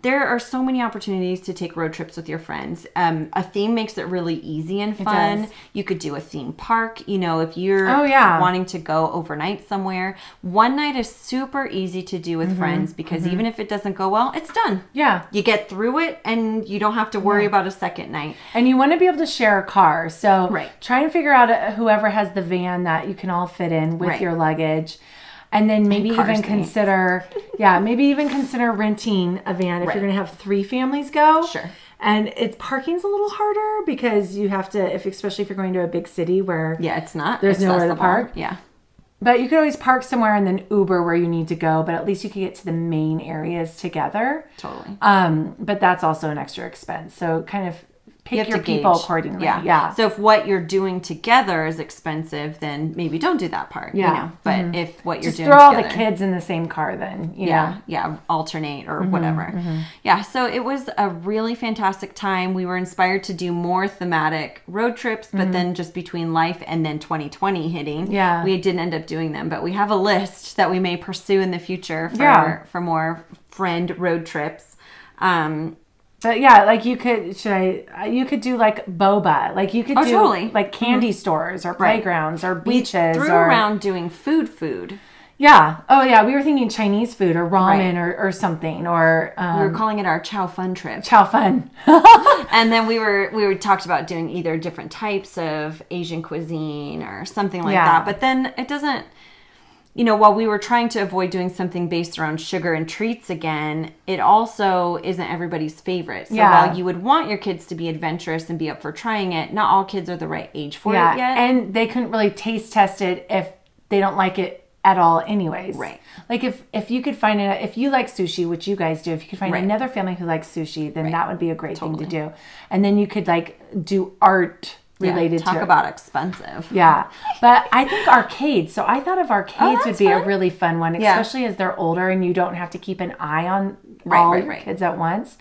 [SPEAKER 1] there are so many opportunities to take road trips with your friends. A theme makes it really easy and fun.
[SPEAKER 2] does.
[SPEAKER 1] You could do a theme park. You know, if you're wanting to go overnight somewhere, one night is super easy to do with friends because even if it doesn't go well, it's done.
[SPEAKER 2] Yeah.
[SPEAKER 1] You get through it and you don't have to worry about a second night.
[SPEAKER 2] And you want to be able to share a car. So
[SPEAKER 1] Right.
[SPEAKER 2] try and figure out whoever has the van that you can all fit in with
[SPEAKER 1] Right.
[SPEAKER 2] your luggage. And then maybe
[SPEAKER 1] car
[SPEAKER 2] even
[SPEAKER 1] seats.
[SPEAKER 2] consider, renting a van if
[SPEAKER 1] Right.
[SPEAKER 2] you're going to have 3 families go.
[SPEAKER 1] Sure.
[SPEAKER 2] And parking's a little harder because you have to, especially if you're going to a big city where
[SPEAKER 1] Yeah, it's not.
[SPEAKER 2] There's nowhere to
[SPEAKER 1] accessible.
[SPEAKER 2] park?
[SPEAKER 1] Yeah.
[SPEAKER 2] But you could always park somewhere and then Uber where you need to go. But at least you could get to the main areas together.
[SPEAKER 1] Totally.
[SPEAKER 2] But that's also an extra expense. So kind of
[SPEAKER 1] You
[SPEAKER 2] pick
[SPEAKER 1] have
[SPEAKER 2] your
[SPEAKER 1] to
[SPEAKER 2] people
[SPEAKER 1] gauge.
[SPEAKER 2] accordingly.
[SPEAKER 1] Yeah.
[SPEAKER 2] Yeah.
[SPEAKER 1] So if what you're doing together is expensive, then maybe don't do that part.
[SPEAKER 2] Yeah.
[SPEAKER 1] You know? But if what you're
[SPEAKER 2] Just
[SPEAKER 1] doing
[SPEAKER 2] throw all
[SPEAKER 1] together,
[SPEAKER 2] the kids in the same car then. You know?
[SPEAKER 1] yeah, alternate or whatever. Yeah, so it was a really fantastic time. We were inspired to do more thematic road trips, but then just between life and then 2020 hitting, we didn't end up doing them. But we have a list that we may pursue in the future for more friend road trips.
[SPEAKER 2] But yeah, like you could do like boba. Like you could do
[SPEAKER 1] totally.
[SPEAKER 2] like candy stores or playgrounds or beaches.
[SPEAKER 1] Threw around doing food.
[SPEAKER 2] Yeah. Oh yeah, we were thinking Chinese food or ramen or something or
[SPEAKER 1] We were calling it our Chow Fun trip.
[SPEAKER 2] Chow Fun.
[SPEAKER 1] And then we talked about doing either different types of Asian cuisine or something like that. But then it doesn't, while we were trying to avoid doing something based around sugar and treats again, it also isn't everybody's favorite. So while you would want your kids to be adventurous and be up for trying it, not all kids are the right age for it yet.
[SPEAKER 2] And they couldn't really taste test it if they don't like it at all anyways.
[SPEAKER 1] Right.
[SPEAKER 2] Like if you could find if you like sushi, which you guys do, if you could find another family who likes sushi, then that would be a great thing to do. And then you could like do art related
[SPEAKER 1] talk
[SPEAKER 2] to
[SPEAKER 1] about expensive.
[SPEAKER 2] Yeah. But I think arcades. So I thought of arcades would be
[SPEAKER 1] fun.
[SPEAKER 2] a really fun one, especially as they're older and you don't have to keep an eye on all your kids at once.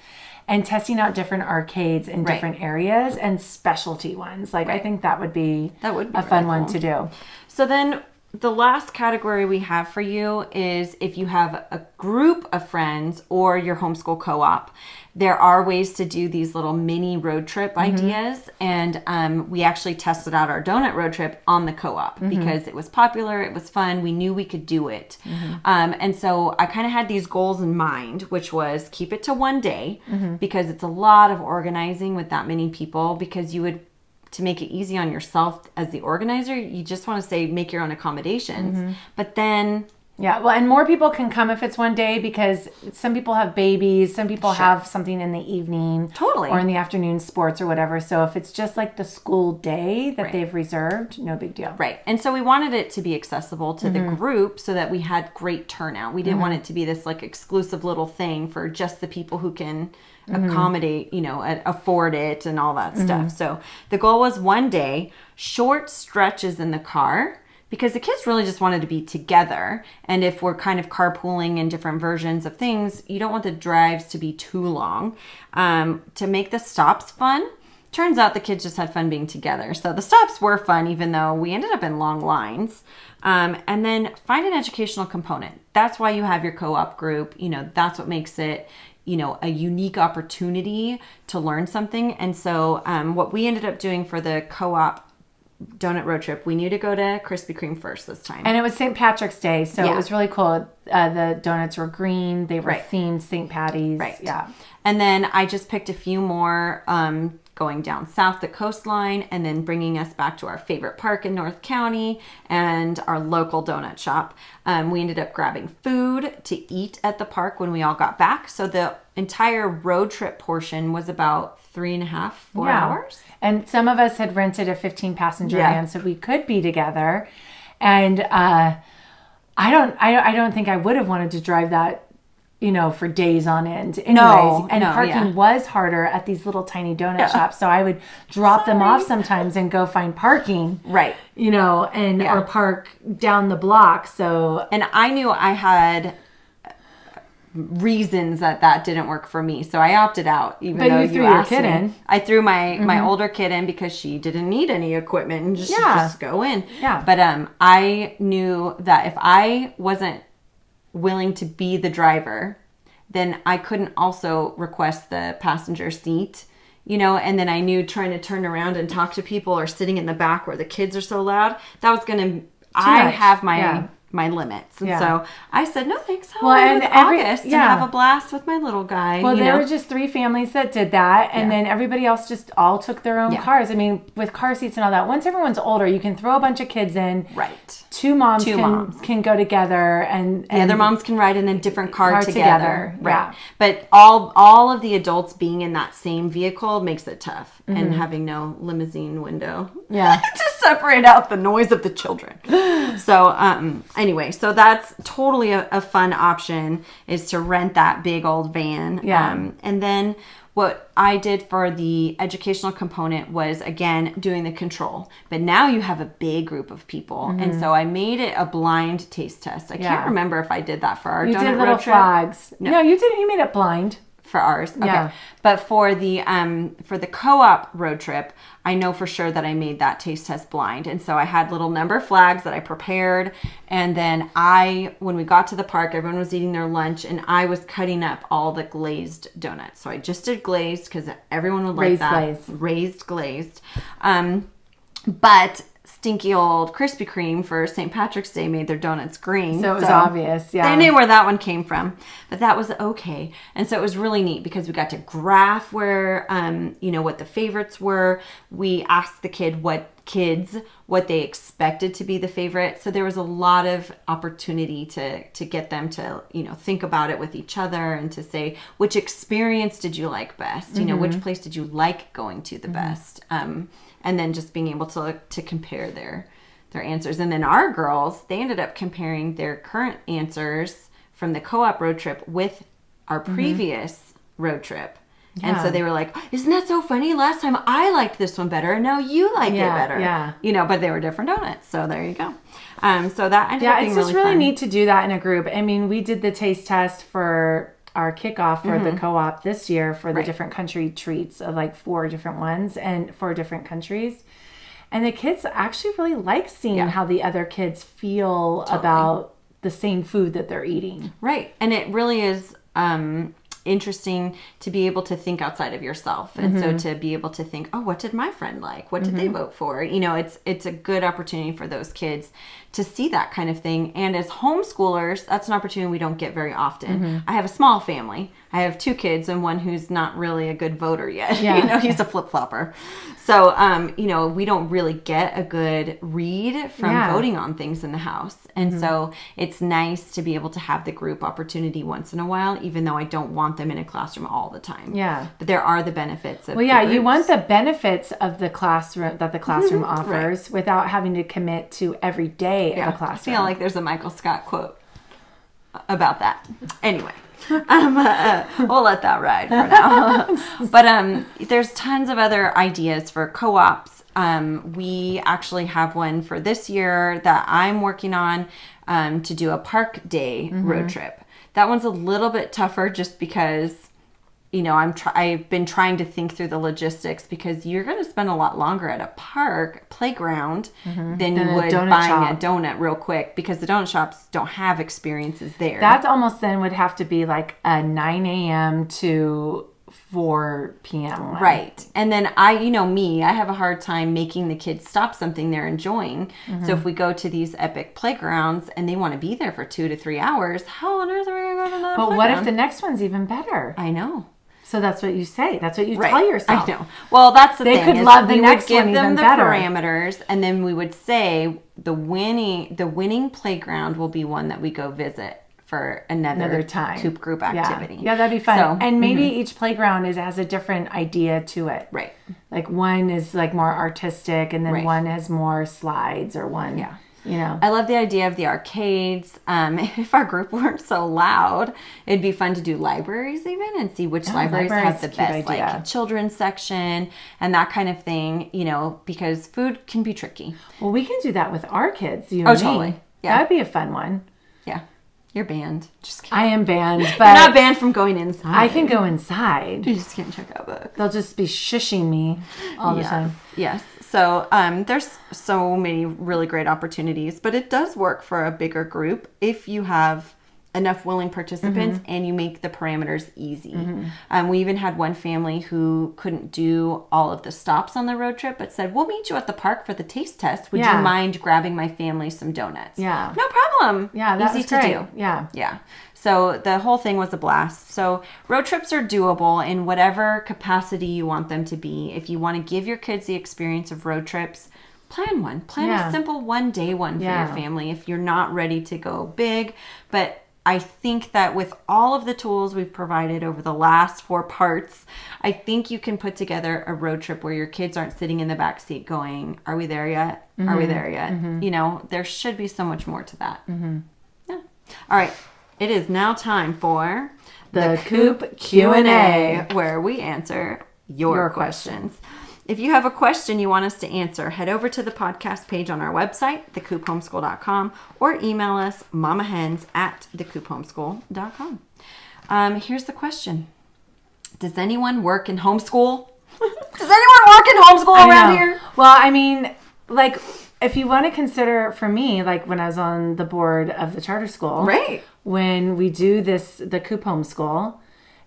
[SPEAKER 2] And testing out different arcades in different areas and specialty ones. Like I think that would be a fun one to do.
[SPEAKER 1] So then the last category we have for you is if you have a group of friends or your homeschool co-op, there are ways to do these little mini road trip ideas. And we actually tested out our donut road trip on the co-op because it was popular. It was fun. We knew we could do it. And so I kind of had these goals in mind, which was keep it to one day because it's a lot of organizing with that many people because to make it easy on yourself as the organizer, you just want to say make your own accommodations. But then
[SPEAKER 2] Yeah, well, and more people can come if it's one day because some people have babies, some people have something in the evening.
[SPEAKER 1] Totally.
[SPEAKER 2] Or in the afternoon, sports or whatever. So if it's just like the school day that they've reserved, no big deal.
[SPEAKER 1] Right. And so we wanted it to be accessible to the group so that we had great turnout. We didn't want it to be this like exclusive little thing for just the people who can accommodate, afford it and all that stuff. So the goal was one day, short stretches in the car, because the kids really just wanted to be together. And if we're kind of carpooling in different versions of things, you don't want the drives to be too long. To make the stops fun, turns out the kids just had fun being together. So the stops were fun, even though we ended up in long lines. And then find an educational component. That's why you have your co-op group. That's what makes it, a unique opportunity to learn something. And so what we ended up doing for the co-op donut road trip, we knew to go to Krispy Kreme first this time.
[SPEAKER 2] And it was St. Patrick's Day, so it was really cool. The donuts were green. They were themed St. Patty's.
[SPEAKER 1] Right.
[SPEAKER 2] Yeah.
[SPEAKER 1] And then I just picked a few more going down south the coastline and then bringing us back to our favorite park in North County and our local donut shop. We ended up grabbing food to eat at the park when we all got back. So the entire road trip portion was about 3.5, 4 hours.
[SPEAKER 2] And some of us had rented a 15-passenger van so we could be together. And I don't think I would have wanted to drive that, for days on end. Anyways, parking was harder at these little tiny donut shops. So I would drop them off sometimes and go find parking.
[SPEAKER 1] Right.
[SPEAKER 2] Or park down the block. So,
[SPEAKER 1] and I knew I had reasons that didn't work for me. So I opted out, even though you threw your kid in. I threw my older kid in because she didn't need any equipment and just go in.
[SPEAKER 2] Yeah.
[SPEAKER 1] But I knew that if I wasn't willing to be the driver, then I couldn't also request the passenger seat, and then I knew trying to turn around and talk to people or sitting in the back where the kids are so loud, that was going to, I have my limits. And so I said, no, thanks. I'll go with August and have a blast with my little guy.
[SPEAKER 2] Well, there were just 3 families that did that. And then everybody else just all took their own cars. I mean, with car seats and all that, once everyone's older, you can throw a bunch of kids in.
[SPEAKER 1] Right.
[SPEAKER 2] Two moms can go together and
[SPEAKER 1] the other moms can ride in a different car together. Right.
[SPEAKER 2] Yeah.
[SPEAKER 1] But all of the adults being in that same vehicle makes it tough, and having no limousine window to separate out the noise of the children. So anyway, so that's totally a fun option, is to rent that big old van. And then what I did for the educational component was, again, doing the control. But now you have a big group of people. And so I made it a blind taste test. I can't remember if I did that for our donut road trip.
[SPEAKER 2] You did little flags. No, you didn't. You made it blind.
[SPEAKER 1] For ours. Okay. But for the co-op road trip, I know for sure that I made that taste test blind. And so I had little number flags that I prepared. And then when we got to the park, everyone was eating their lunch and I was cutting up all the glazed donuts. So I just did glazed because everyone would like that. Raised glazed. But stinky old Krispy Kreme for St. Patrick's Day made their donuts green.
[SPEAKER 2] So it was obvious,
[SPEAKER 1] They knew where that one came from. But that was okay. And so it was really neat because we got to graph where, what the favorites were. We asked the kids what they expected to be the favorite. So there was a lot of opportunity to get them to, think about it with each other and to say, which experience did you like best? Which place did you like going to the best? And then just being able to compare their answers. And then our girls, they ended up comparing their current answers from the co-op road trip with our previous road trip. Yeah. And so they were like, isn't that so funny? Last time I liked this one better, and now you like it better. Yeah. But they were different donuts. So there you go. So that ended up being
[SPEAKER 2] it's just really
[SPEAKER 1] fun.
[SPEAKER 2] neat to do that in a group. I mean, we did the taste test for our kickoff for the co-op this year for the different country treats of like 4 different ones and 4 different countries. And the kids actually really like seeing how the other kids feel about the same food that they're eating.
[SPEAKER 1] Right. And it really is interesting to be able to think outside of yourself. And so to be able to think, oh, what did my friend like? What did they vote for? It's a good opportunity for those kids to see that kind of thing. And as homeschoolers, that's an opportunity we don't get very often. I have a small family. I have 2 kids and one who's not really a good voter yet.
[SPEAKER 2] Yeah.
[SPEAKER 1] He's a flip-flopper. So, we don't really get a good read from voting on things in the house. And so it's nice to be able to have the group opportunity once in a while, even though I don't want them in a classroom all the time.
[SPEAKER 2] Yeah.
[SPEAKER 1] But there are the benefits of
[SPEAKER 2] you want the benefits of the classroom that the classroom offers without having to commit to every day of a classroom.
[SPEAKER 1] I feel like there's a Michael Scott quote about that. Anyway. We'll let that ride for now. But there's tons of other ideas for co-ops. We actually have one for this year that I'm working on to do a park day road trip. That one's a little bit tougher just because I've been trying to think through the logistics, because you're going to spend a lot longer at a playground than you would buying a donut real quick, because the donut shops don't have experiences there.
[SPEAKER 2] That almost then would have to be like a 9 a.m. to 4 p.m. one.
[SPEAKER 1] Right. And then I have a hard time making the kids stop something they're enjoying. So if we go to these epic playgrounds and they want to be there for 2 to 3 hours, how on earth are we going to go to another
[SPEAKER 2] But
[SPEAKER 1] playground?
[SPEAKER 2] what if the next one's even better?
[SPEAKER 1] I know.
[SPEAKER 2] So that's what you say. That's what you tell yourself.
[SPEAKER 1] I know. Well, that's the thing.
[SPEAKER 2] They could love the next
[SPEAKER 1] one
[SPEAKER 2] even better.
[SPEAKER 1] We would give them the parameters, and then we would say the winning playground will be one that we go visit for another time. Coop group activity.
[SPEAKER 2] Yeah, that'd be fun. So, and maybe each playground has a different idea to it.
[SPEAKER 1] Right.
[SPEAKER 2] Like one is like more artistic, and then one has more slides, or one. Yeah. You know.
[SPEAKER 1] I love the idea of the arcades. If our group weren't so loud, it'd be fun to do libraries even and see which libraries have the best like children's section and that kind of thing, you know, because food can be tricky.
[SPEAKER 2] Well, we can do that with our kids, you and me. Totally. Yeah. That'd be a fun one.
[SPEAKER 1] Yeah. You're banned. Just kidding.
[SPEAKER 2] I am banned, but
[SPEAKER 1] you're not banned from going inside.
[SPEAKER 2] I can go inside.
[SPEAKER 1] You just can't check out books.
[SPEAKER 2] They'll just be shushing me all the time.
[SPEAKER 1] Yes. So there's so many really great opportunities, but it does work for a bigger group if you have enough willing participants and you make the parameters easy. We even had one family who couldn't do all of the stops on the road trip, but said, we'll meet you at the park for the taste test. Would you mind grabbing my family some donuts?
[SPEAKER 2] Yeah.
[SPEAKER 1] No problem.
[SPEAKER 2] Yeah, that's
[SPEAKER 1] easy to do.
[SPEAKER 2] Yeah.
[SPEAKER 1] Yeah. So the whole thing was a blast. So road trips are doable in whatever capacity you want them to be. If you want to give your kids the experience of road trips, plan one. Plan a simple one-day one for your family if you're not ready to go big. But I think that with all of the tools we've provided over the last 4 parts, I think you can put together a road trip where your kids aren't sitting in the back seat going, are we there yet? Are we there yet? You know, there should be so much more to that. Yeah. All right. It is now time for
[SPEAKER 2] the Coop Q&A,
[SPEAKER 1] where we answer your questions. If you have a question you want us to answer, head over to the podcast page on our website, thecoophomeschool.com, or email us, mamahens@thecoophomeschool.com. Here's the question. Does anyone work in homeschool? Does anyone work in homeschool around here?
[SPEAKER 2] Well, I mean, like, if you want to consider, for me, like when I was on the board of the charter school,
[SPEAKER 1] right?
[SPEAKER 2] When we do the Coop homeschool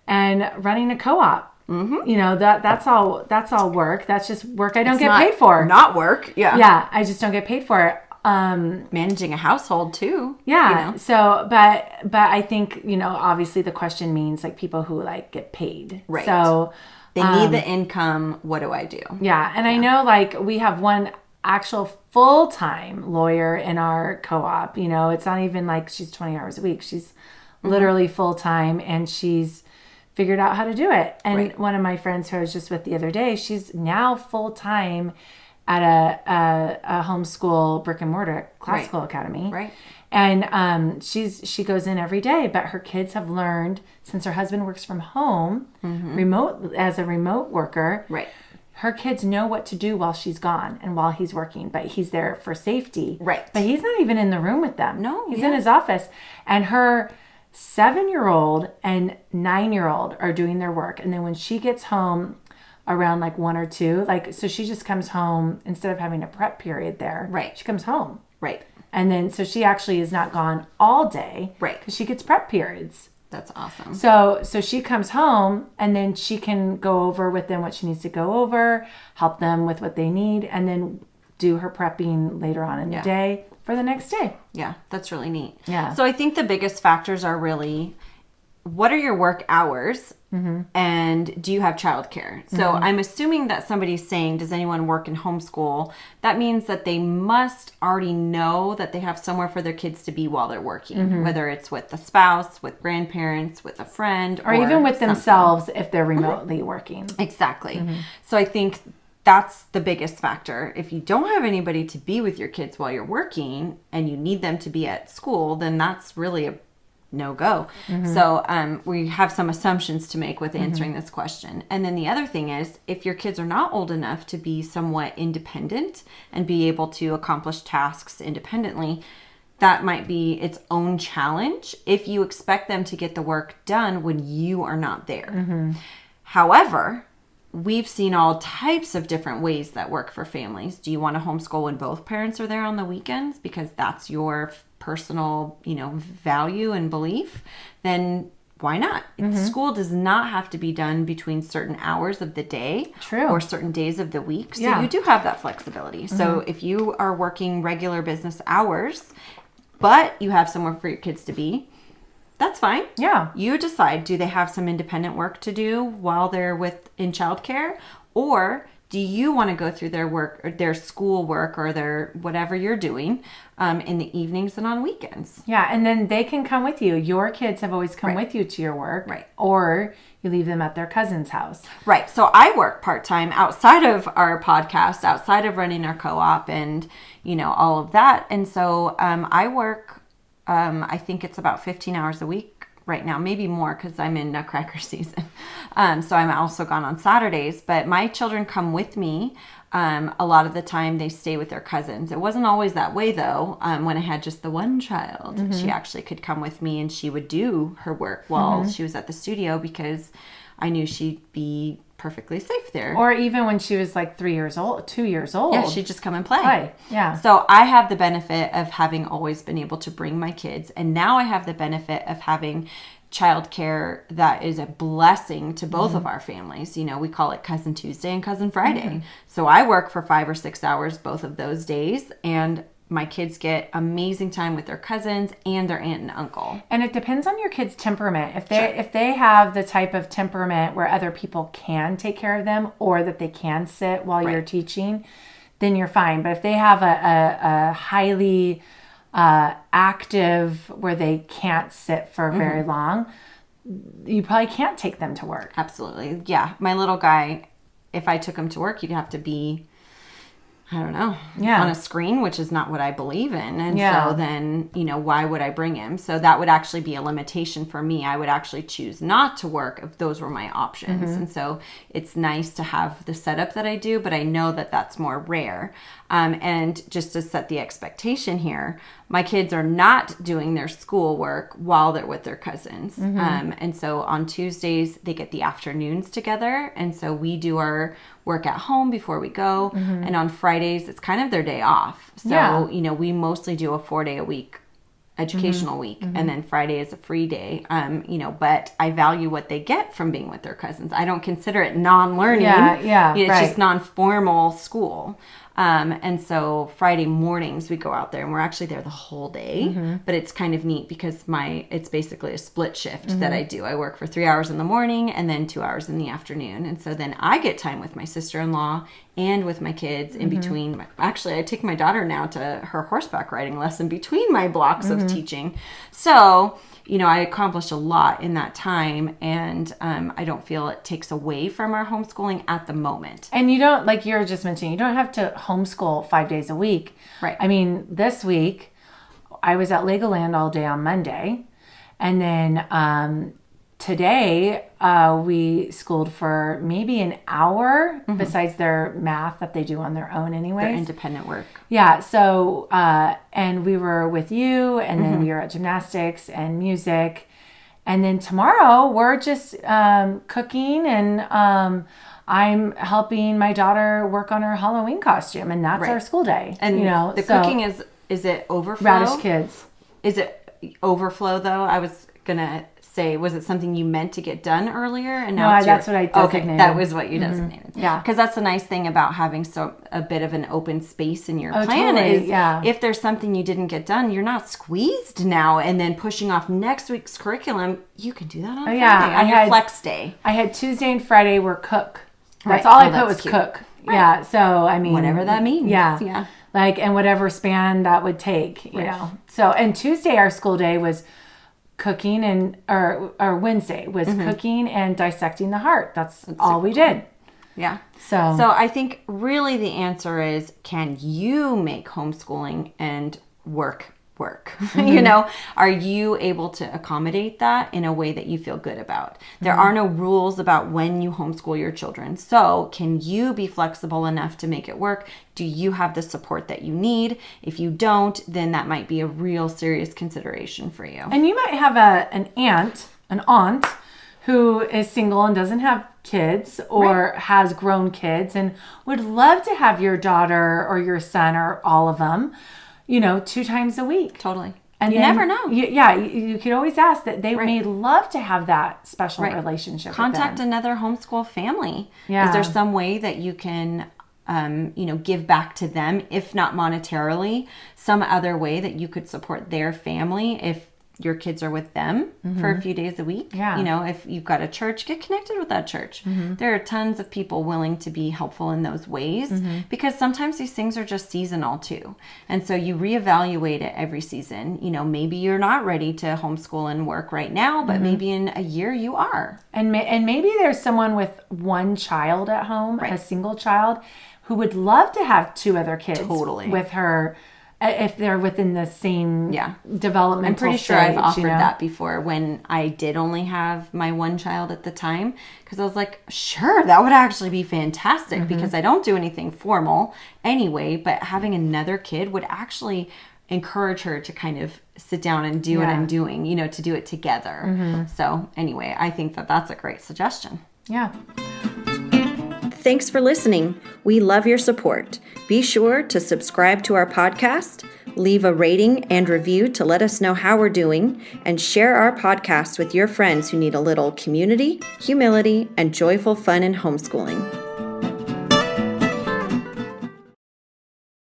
[SPEAKER 2] and running a co-op, you know, that's all work. That's just work I don't get paid for.
[SPEAKER 1] Not work. Yeah.
[SPEAKER 2] Yeah. I just don't get paid for it.
[SPEAKER 1] Managing a household too.
[SPEAKER 2] Yeah.
[SPEAKER 1] You know?
[SPEAKER 2] So, but I think, you know, obviously the question means like people who like get paid.
[SPEAKER 1] Right.
[SPEAKER 2] So
[SPEAKER 1] they need the income. What do I do?
[SPEAKER 2] Yeah. And I know like we have one actual full-time lawyer in our co-op. You know, it's not even like she's 20 hours a week. She's literally full-time, and she's figured out how to do it. And one of my friends who I was just with the other day, she's now full-time at a homeschool brick and mortar classical academy.
[SPEAKER 1] Right.
[SPEAKER 2] And she goes in every day, but her kids have learned, since her husband works from home, as a remote worker.
[SPEAKER 1] Right.
[SPEAKER 2] Her kids know what to do while she's gone and while he's working, but he's there for safety.
[SPEAKER 1] Right.
[SPEAKER 2] But he's not even in the room with them.
[SPEAKER 1] No.
[SPEAKER 2] He's in his office. And her 7-year-old and 9-year-old are doing their work. And then when she gets home around like 1 or 2, like, so she just comes home instead of having a prep period there.
[SPEAKER 1] Right.
[SPEAKER 2] She comes home.
[SPEAKER 1] Right.
[SPEAKER 2] And then, so she actually is not gone all day.
[SPEAKER 1] Right.
[SPEAKER 2] Because she gets prep periods.
[SPEAKER 1] That's awesome.
[SPEAKER 2] So she comes home, and then she can go over with them what she needs to go over, help them with what they need, and then do her prepping later on in the day for the next day.
[SPEAKER 1] Yeah, that's really neat.
[SPEAKER 2] Yeah.
[SPEAKER 1] So I think the biggest factors are really, what are your work hours? And do you have childcare? So I'm assuming that somebody's saying, does anyone work in homeschool? That means that they must already know that they have somewhere for their kids to be while they're working, whether it's with a spouse, with grandparents, with a friend,
[SPEAKER 2] or even with themselves if they're remotely working.
[SPEAKER 1] Exactly. So I think that's the biggest factor. If you don't have anybody to be with your kids while you're working and you need them to be at school, then that's really a no-go. So we have some assumptions to make with answering this question. And then the other thing is, if your kids are not old enough to be somewhat independent and be able to accomplish tasks independently, that might be its own challenge if you expect them to get the work done when you are not there. However, we've seen all types of different ways that work for families. Do you want to homeschool when both parents are there on the weekends because that's your personal, you know, value and belief? Then why not? School does not have to be done between certain hours of the day or certain days of the week. So you do have that flexibility. So if you are working regular business hours, but you have somewhere for your kids to be, That's fine.
[SPEAKER 2] Yeah.
[SPEAKER 1] You decide, do they have some independent work to do while they're in childcare? Or do you want to go through their work or their school work or their whatever you're doing in the evenings and on weekends?
[SPEAKER 2] Yeah. And then they can come with you. Your kids have always come with you to your work.
[SPEAKER 1] Right.
[SPEAKER 2] Or you leave them at their cousin's house.
[SPEAKER 1] Right. So I work part-time outside of our podcast, outside of running our co-op and, all of that. And so I work, I think it's about 15 hours a week right now, maybe more because I'm in nutcracker season. So I'm also gone on Saturdays, but my children come with me. A lot of the time they stay with their cousins. It wasn't always that way though. When I had just the one child, she actually could come with me and she would do her work while she was at the studio because I knew she'd be perfectly safe there.
[SPEAKER 2] Or even when she was like 2 years old.
[SPEAKER 1] Yeah, she'd just come and play.
[SPEAKER 2] Yeah.
[SPEAKER 1] So I have the benefit of having always been able to bring my kids. And now I have the benefit of having childcare that is a blessing to both of our families. We call it Cousin Tuesday and Cousin Friday. So I work for 5 or 6 hours both of those days, and my kids get amazing time with their cousins and their aunt and uncle.
[SPEAKER 2] And it depends on your kids' temperament. If they have the type of temperament where other people can take care of them or that they can sit while you're teaching, then you're fine. But if they have a highly active where they can't sit for very long, you probably can't take them to work.
[SPEAKER 1] Absolutely. Yeah. My little guy, if I took him to work, he'd have to be, I don't know, on a screen, which is not what I believe in. And so then, why would I bring him? So that would actually be a limitation for me. I would actually choose not to work if those were my options. And so it's nice to have the setup that I do, but I know that that's more rare. And just to set the expectation here, my kids are not doing their schoolwork while they're with their cousins. And so on Tuesdays, they get the afternoons together. And so we do our work at home before we go. And on Fridays, it's kind of their day off. So, we mostly do a 4-day-a-week educational week. And then Friday is a free day. But I value what they get from being with their cousins. I don't consider it non-learning. It's just non-formal school. And so Friday mornings we go out there and we're actually there the whole day, but it's kind of neat because it's basically a split shift that I do. I work for 3 hours in the morning and then 2 hours in the afternoon. And so then I get time with my sister-in-law and with my kids in between. Actually, I take my daughter now to her horseback riding lesson between my blocks of teaching. So, I accomplished a lot in that time, and I don't feel it takes away from our homeschooling at the moment.
[SPEAKER 2] And you don't, like you were just mentioning, you don't have to homeschool 5 days a week.
[SPEAKER 1] Right.
[SPEAKER 2] I mean, this week, I was at Legoland all day on Monday, and then today we schooled for maybe an hour besides their math that they do on their own anyways.
[SPEAKER 1] Their independent work.
[SPEAKER 2] Yeah. So, and we were with you, and then we were at gymnastics and music. And then tomorrow we're just cooking, and I'm helping my daughter work on her Halloween costume, and that's our school day.
[SPEAKER 1] And the cooking is it overflow?
[SPEAKER 2] Radish Kids.
[SPEAKER 1] Is it overflow though? I was gonna say, was it something you meant to get done earlier? And now
[SPEAKER 2] that's what I designated.
[SPEAKER 1] Okay, that was what you designated.
[SPEAKER 2] Yeah,
[SPEAKER 1] because that's the nice thing about having a bit of an open space in your plan
[SPEAKER 2] totally.
[SPEAKER 1] is if there's something you didn't get done, you're not squeezed now and then pushing off next week's curriculum. You can do that on Friday, on your flex day.
[SPEAKER 2] I had Tuesday and Friday were cook. That's all I put was cute. Cook. Right. Yeah, so I mean,
[SPEAKER 1] whatever that means.
[SPEAKER 2] Yeah. Like, and whatever span that would take, you know. So, and Tuesday our school day was cooking and or Wednesday was cooking and dissecting the heart. That's all we did.
[SPEAKER 1] Yeah. So I think really the answer is, can you make homeschooling and work? Are you able to accommodate that in a way that you feel good about? There are no rules about when you homeschool your children. So can you be flexible enough to make it work? Do you have the support that you need? If you don't, then that might be a real serious consideration for you.
[SPEAKER 2] And you might have an aunt who is single and doesn't have kids or has grown kids and would love to have your daughter or your son or all of them 2 times a week.
[SPEAKER 1] Totally.
[SPEAKER 2] And
[SPEAKER 1] you never know.
[SPEAKER 2] You could always ask that they may love to have that special relationship.
[SPEAKER 1] Contact another homeschool family.
[SPEAKER 2] Yeah.
[SPEAKER 1] Is there some way that you can, give back to them, if not monetarily, some other way that you could support their family if your kids are with them for a few days a week.
[SPEAKER 2] Yeah.
[SPEAKER 1] You know, if you've got a church, get connected with that church. There are tons of people willing to be helpful in those ways because sometimes these things are just seasonal too. And so you reevaluate it every season. You know, maybe you're not ready to homeschool and work right now, but maybe in a year you are.
[SPEAKER 2] And maybe there's someone with one child at home, a single child, who would love to have 2 other kids with her if they're within the same developmental
[SPEAKER 1] I'm pretty sure
[SPEAKER 2] stage,
[SPEAKER 1] I've offered that before when I did only have my one child at the time, because I was like, sure, that would actually be fantastic because I don't do anything formal anyway, but having another kid would actually encourage her to kind of sit down and do what I'm doing, you know, to do it together. So anyway, I think that that's a great suggestion.
[SPEAKER 2] Yeah.
[SPEAKER 1] Thanks for listening. We love your support. Be sure to subscribe to our podcast, leave a rating and review to let us know how we're doing, and share our podcast with your friends who need a little community, humility, and joyful fun in homeschooling.